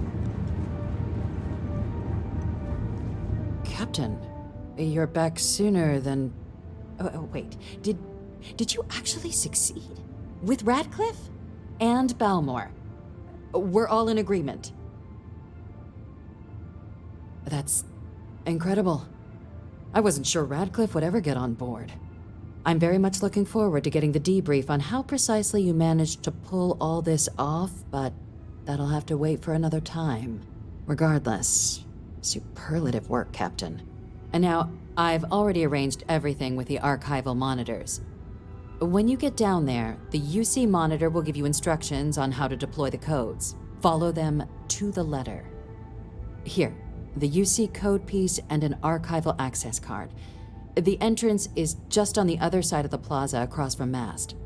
Speaker 15: Captain, you're back sooner than... Oh, wait. Did you actually succeed? With Radcliffe? And Balmore? We're all in agreement. That's incredible. I wasn't sure Radcliffe would ever get on board. I'm very much looking forward to getting the debrief on how precisely you managed to pull all this off, but that'll have to wait for another time. Regardless, superlative work, Captain. And now, I've already arranged everything with the archival monitors. When you get down there, the UC monitor will give you instructions on how to deploy the codes. Follow them to the letter. Here, the UC code piece and an archival access card. The entrance is just on the other side of the plaza across from Mast.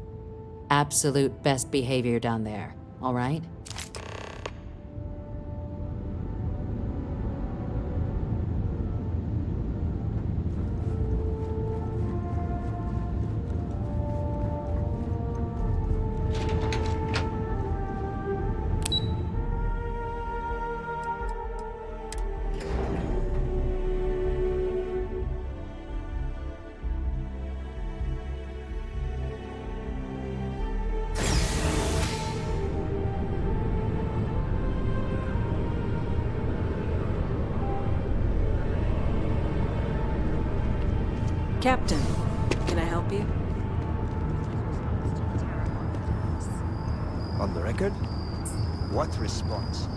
Speaker 15: Absolute best behavior down there, all right?
Speaker 5: Captain, can I help you?
Speaker 19: On the record? What response?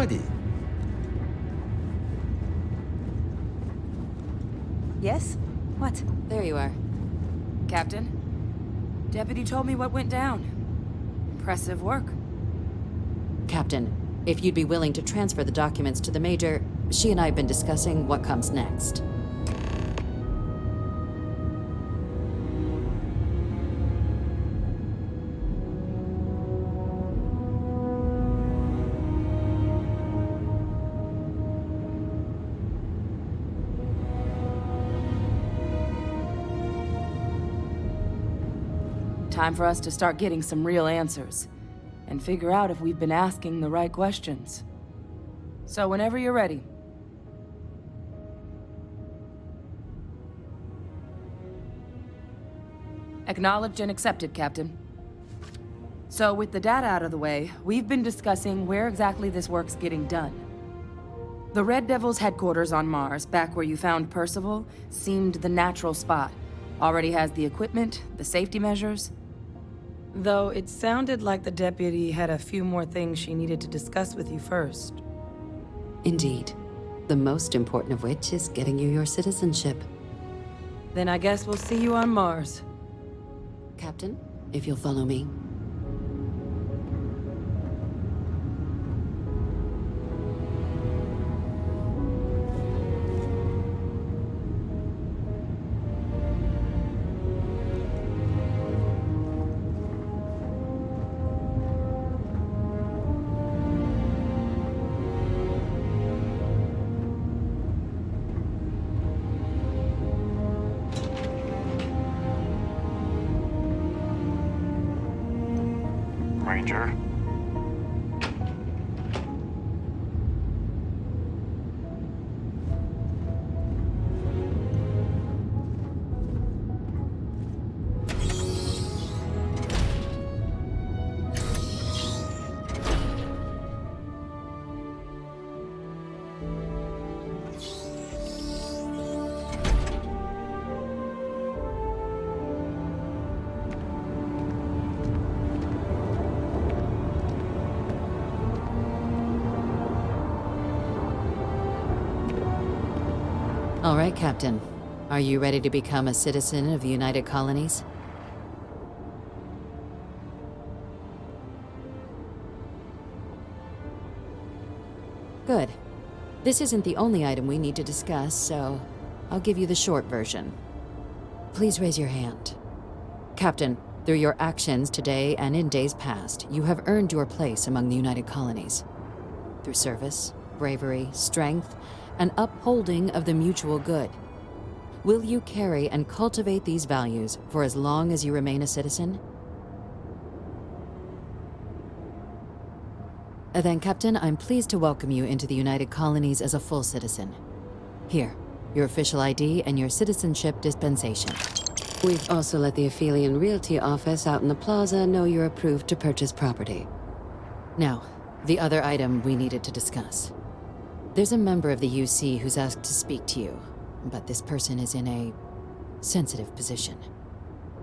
Speaker 19: study.
Speaker 20: Yes? What?
Speaker 14: There you are.
Speaker 20: Captain? Deputy told me what went down. Impressive work.
Speaker 14: Captain, if you'd be willing to transfer the documents to the Major, she and I have been discussing what comes next.
Speaker 3: Time for us to start getting some real answers, and figure out if we've been asking the right questions. So whenever you're ready. Acknowledged and accepted, Captain. So with the data out of the way, we've been discussing where exactly this work's getting done. The Red Devil's headquarters on Mars, back where you found Percival, seemed the natural spot. Already has the equipment, the safety measures. Though it sounded like the deputy had a few more things she needed to discuss with you first.
Speaker 14: Indeed. The most important of which is getting you your citizenship.
Speaker 3: Then I guess we'll see you on Mars.
Speaker 14: Captain, if you'll follow me.
Speaker 1: Ranger.
Speaker 14: All right, Captain. Are you ready to become a citizen of the United Colonies? Good. This isn't the only item we need to discuss, so I'll give you the short version. Please raise your hand. Captain, through your actions today and in days past, you have earned your place among the United Colonies. Through service, bravery, strength, and upholding of the mutual good. Will you carry and cultivate these values for as long as you remain a citizen? Then, Captain, I'm pleased to welcome you into the United Colonies as a full citizen. Here, your official ID and your citizenship dispensation. We've also let the Aphelion Realty office out in the plaza know you're approved to purchase property. Now, the other item we needed to discuss. There's a member of the UC who's asked to speak to you, but this person is in a sensitive position.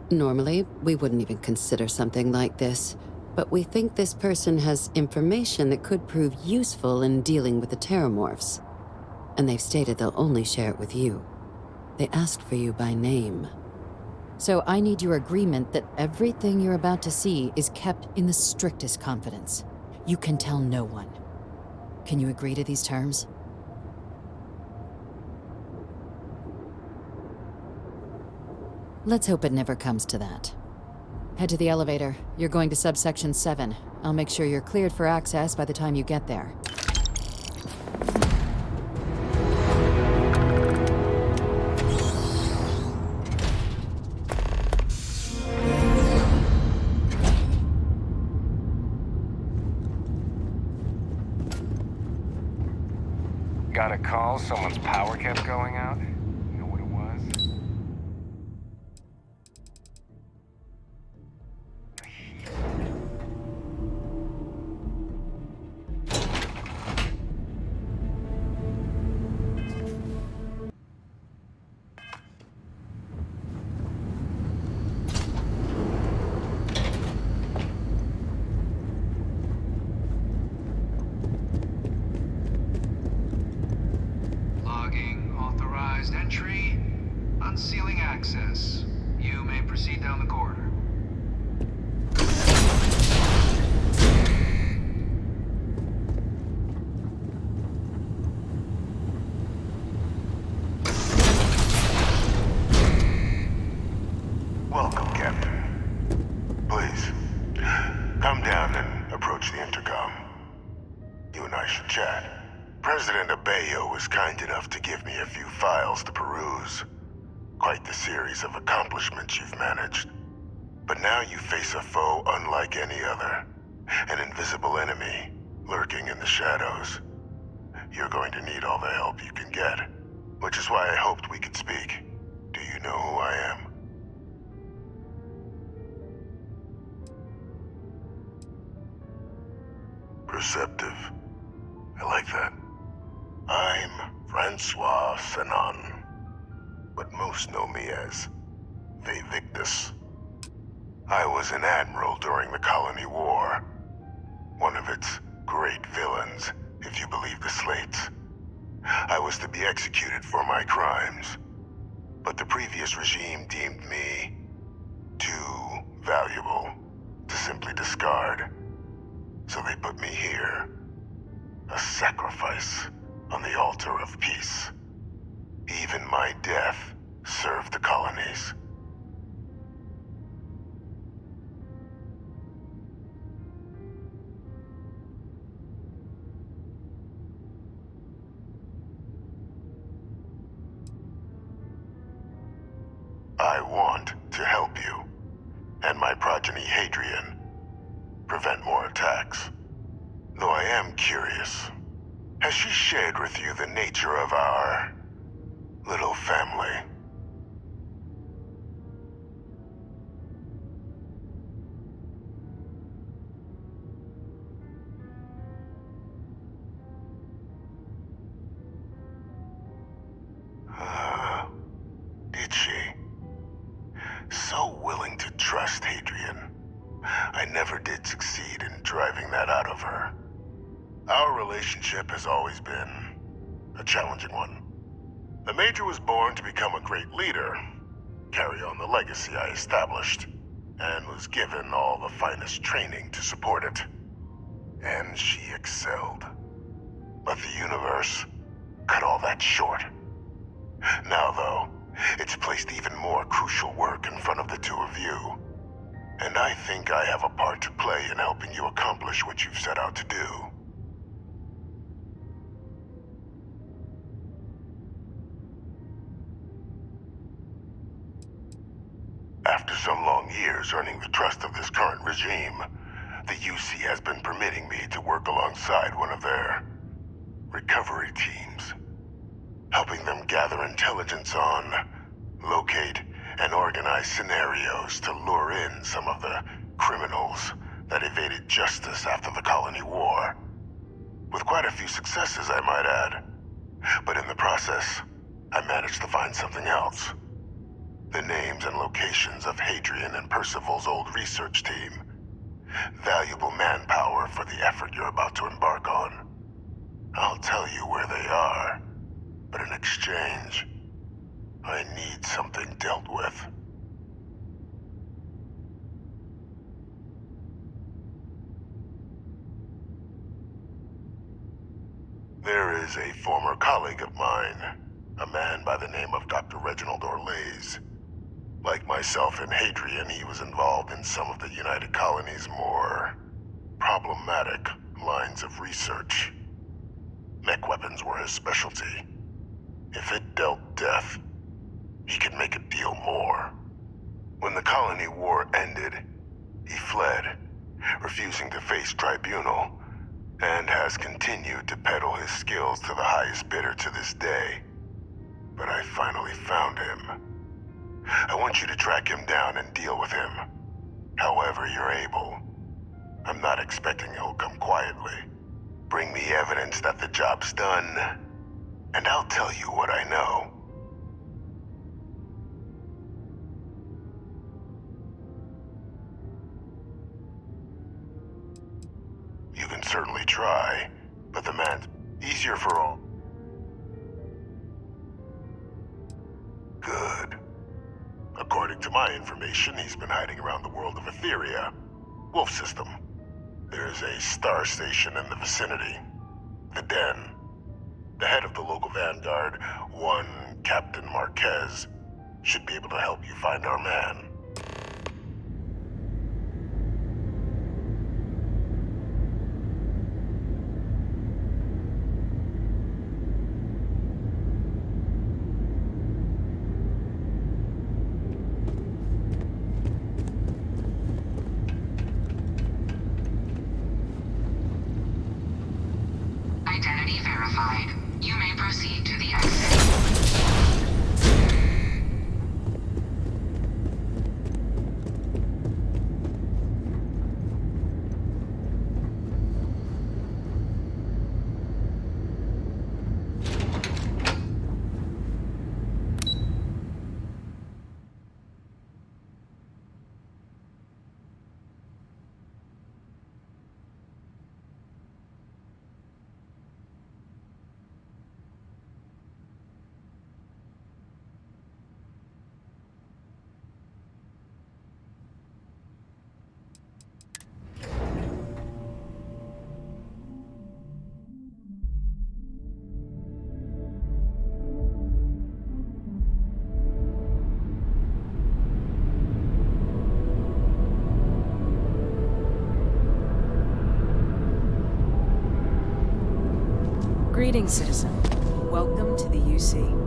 Speaker 14: Normally, we wouldn't even consider something like this, but we think this person has information that could prove useful in dealing with the Terramorphs. And they've stated they'll only share it with you. They asked for you by name. So I need your agreement that everything you're about to see is kept in the strictest confidence. You can tell no one. Can you agree to these terms? Let's hope it never comes to that. Head to the elevator. You're going to subsection 7. I'll make sure you're cleared for access by the time you get there.
Speaker 13: Got a call, someone's power kept going out? You know what it was?
Speaker 4: access. You may proceed down the corridor.
Speaker 1: Welcome, Captain. Please, come down and approach the intercom. You and I should chat. President Abeyo was kind enough to give me a few files to peruse. Quite the series of accomplishments you've managed. But now you face a foe unlike any other. An invisible enemy, lurking in the shadows. You're going to need all the help you can get. Which is why I hoped we could speak. Do you know who I am? Perceptive. I like that. I'm Francois Sanon, but most know me as Victus. I was an admiral during the Colony War. One of its great villains, if you believe the slates. I was to be executed for my crimes, but the previous regime deemed me too valuable to simply discard. So they put me here. A sacrifice on the altar of peace. Even my death served the colonies. I want to help you, and my progeny Hadrian, prevent more attacks. Though I am curious, has she shared with you the nature of our little family? Did she? So willing to trust Hadrian. I never did succeed in driving that out of her. Our relationship has always been a challenging one. The Major was born to become a great leader, carry on the legacy I established, and was given all the finest training to support it. And she excelled. But the universe cut all that short. Now, though, it's placed even more crucial work in front of the two of you. And I think I have a part to play in helping you accomplish what you've set out to do. After some long years earning the trust of this current regime, the UC has been permitting me to work alongside one of their recovery teams, helping them gather intelligence on, locate, and organize scenarios to lure in some of the criminals that evaded justice after the Colony War. With quite a few successes, I might add. But in the process, I managed to find something else. The names and locations of Hadrian and Percival's old research team. Valuable manpower for the effort you're about to embark on. I'll tell you where they are, but in exchange, I need something dealt with. There is a former colleague of mine, a man by the name of Dr. Reginald Orlaise. Like myself and Hadrian, he was involved in some of the United Colony's more problematic lines of research. Mech weapons were his specialty. If it dealt death, he could make a deal more. When the Colony War ended, he fled, refusing to face tribunal, and has continued to peddle his skills to the highest bidder to this day. But I finally found him. I want you to track him down and deal with him, however you're able. I'm not expecting he'll come quietly. Bring me evidence that the job's done, and I'll tell you what I know. You can certainly try, but the man's easier for all. Good.
Speaker 21: my information, he's been hiding around the world of Etheria. Wolf System. There's a star station in the vicinity. The Den. The head of the local Vanguard, one Captain Marquez, should be able to help you find our man.
Speaker 4: Identity verified. You may proceed to the exit.
Speaker 20: Greetings, citizen. Welcome to the UC.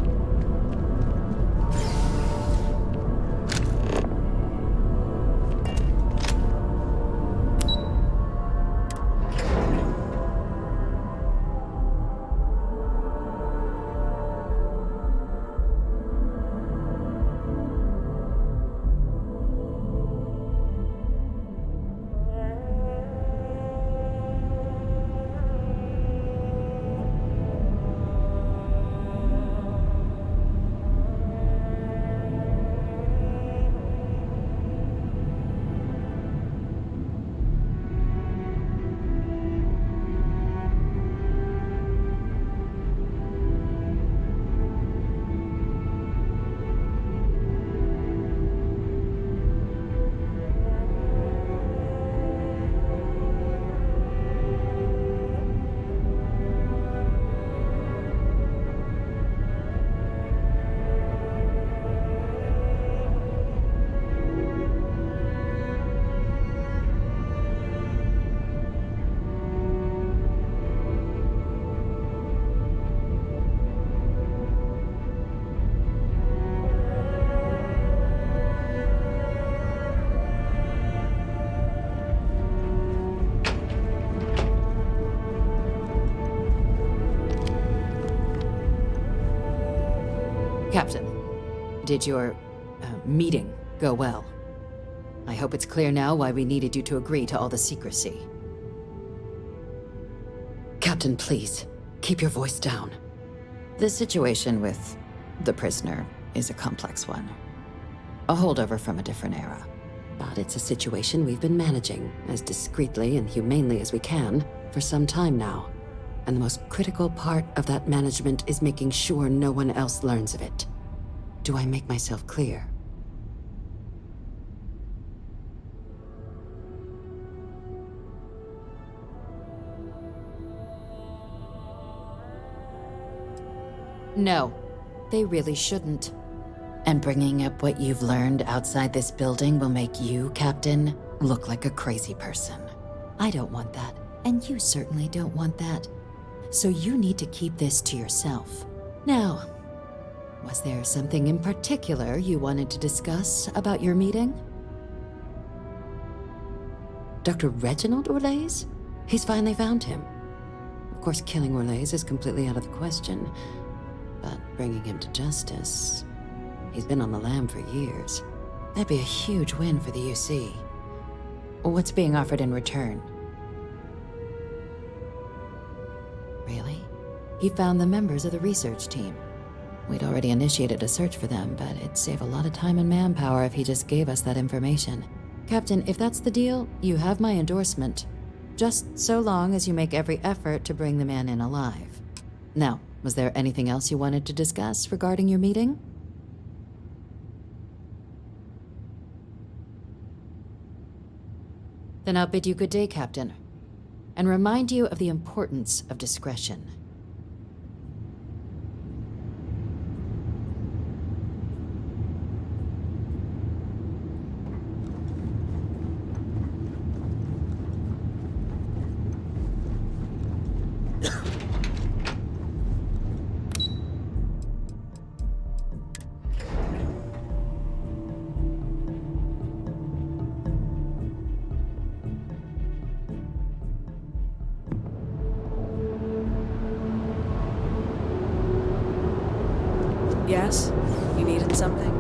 Speaker 15: Captain, did your meeting go well? I hope it's clear now why we needed you to agree to all the secrecy. Captain, please, keep your voice down. The situation with the prisoner is a complex one. A holdover from a different era. But it's a situation we've been managing as discreetly and humanely as we can for some time now. And the most critical part of that management is making sure no one else learns of it. Do I make myself clear? No, they really shouldn't. And bringing up what you've learned outside this building will make you, Captain, look like a crazy person. I don't want that, and you certainly don't want that. So you need to keep this to yourself. Now, was there something in particular you wanted to discuss about your meeting? Dr. Reginald Orlaise? He's finally found him. Of course, killing Orlaise is completely out of the question, but bringing him to justice... He's been on the lam for years. That'd be a huge win for the UC. What's being offered in return? Really? He found the members of the research team. We'd already initiated a search for them, but it'd save a lot of time and manpower if he just gave us that information. Captain, if that's the deal, you have my endorsement. Just so long as you make every effort to bring the man in alive. Now, was there anything else you wanted to discuss regarding your meeting? Then I'll bid you good day, Captain, and remind you of the importance of discretion.
Speaker 5: Yes? You needed something?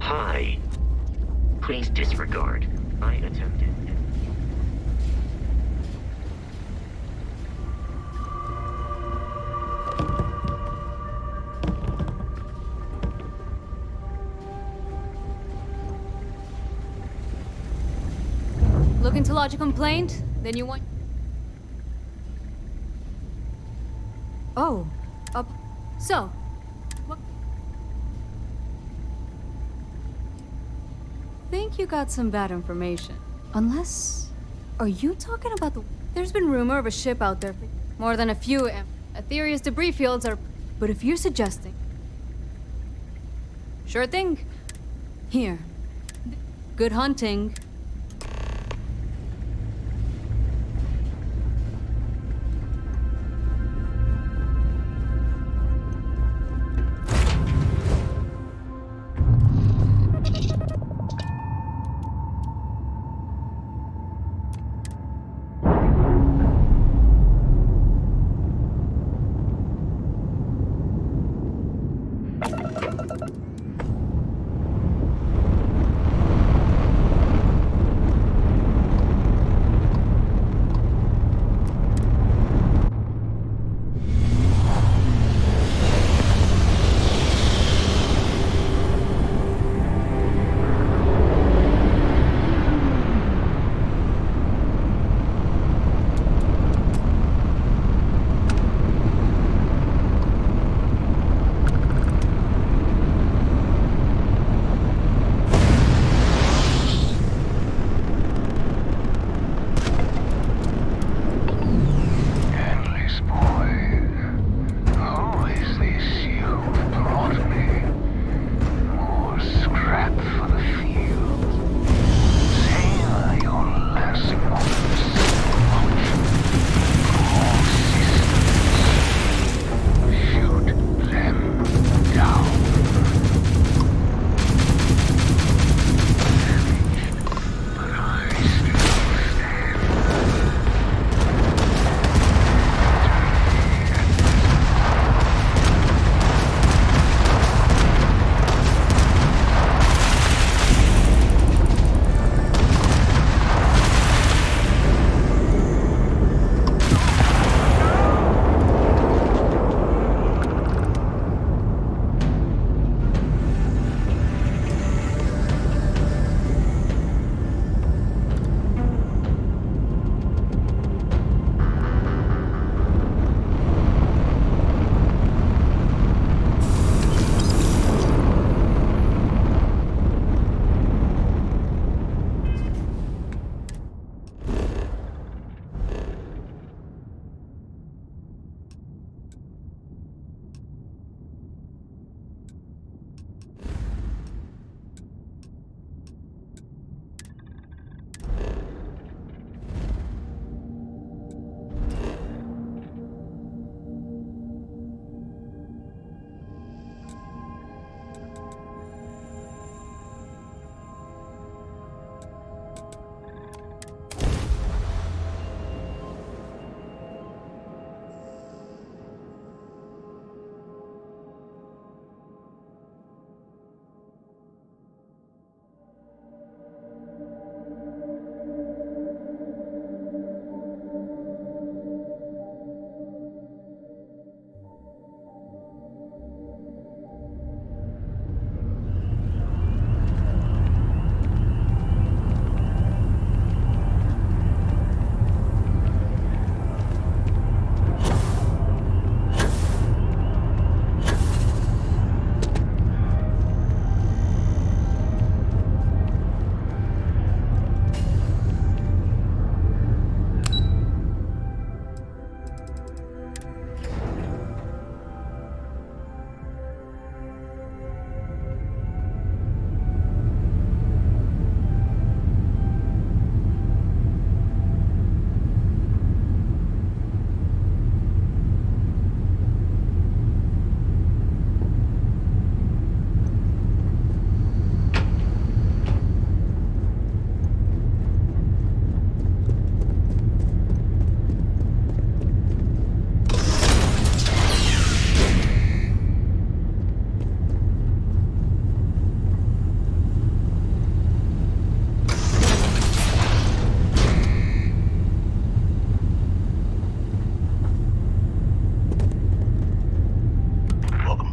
Speaker 2: Hi. Please disregard. I attempted.
Speaker 22: Looking to lodge a complaint? Then you want... Oh. So. What... Think you got some bad information. Unless... Are you talking about the... There's been rumor of a ship out there. More than a few Aetherius debris fields are... But if you're suggesting... Sure thing. Here. Good hunting.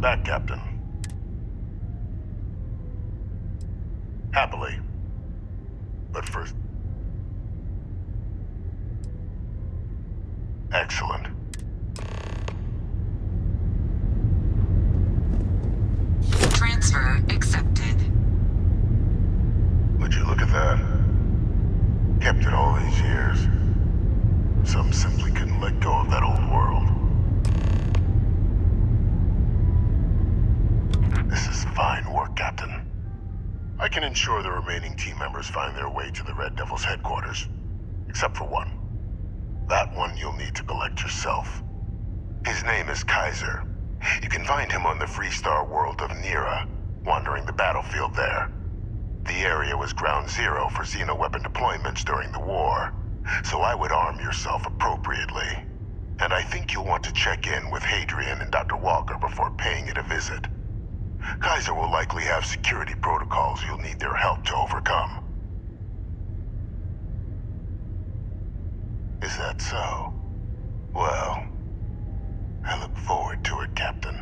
Speaker 21: back, Captain. Happily. But first... Excellent.
Speaker 4: Transfer accepted.
Speaker 21: Would you look at that? Kept it all these years. Some simply couldn't let go of that old world. This is fine work, Captain. I can ensure the remaining team members find their way to the Red Devil's headquarters. Except for one. That one you'll need to collect yourself. His name is Kaiser. You can find him on the Freestar world of Nira, wandering the battlefield there. The area was ground zero for xeno-weapon deployments during the war, so I would arm yourself appropriately. And I think you'll want to check in with Hadrian and Dr. Walker before paying it a visit. Kaiser will likely have security protocols you'll need their help to overcome. Is that so? Well, I look forward to it, Captain.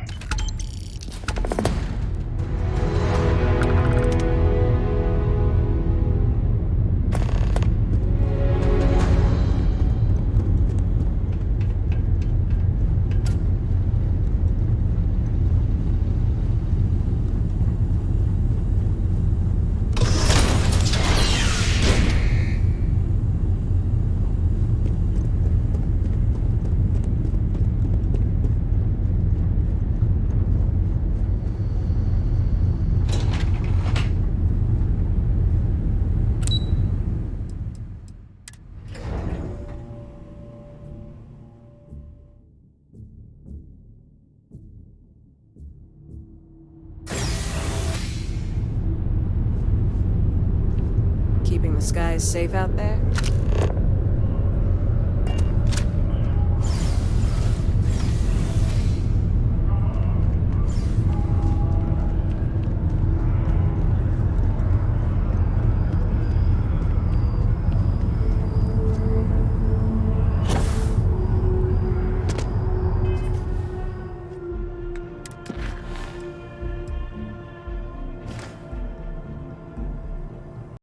Speaker 20: Keeping the skies safe out there?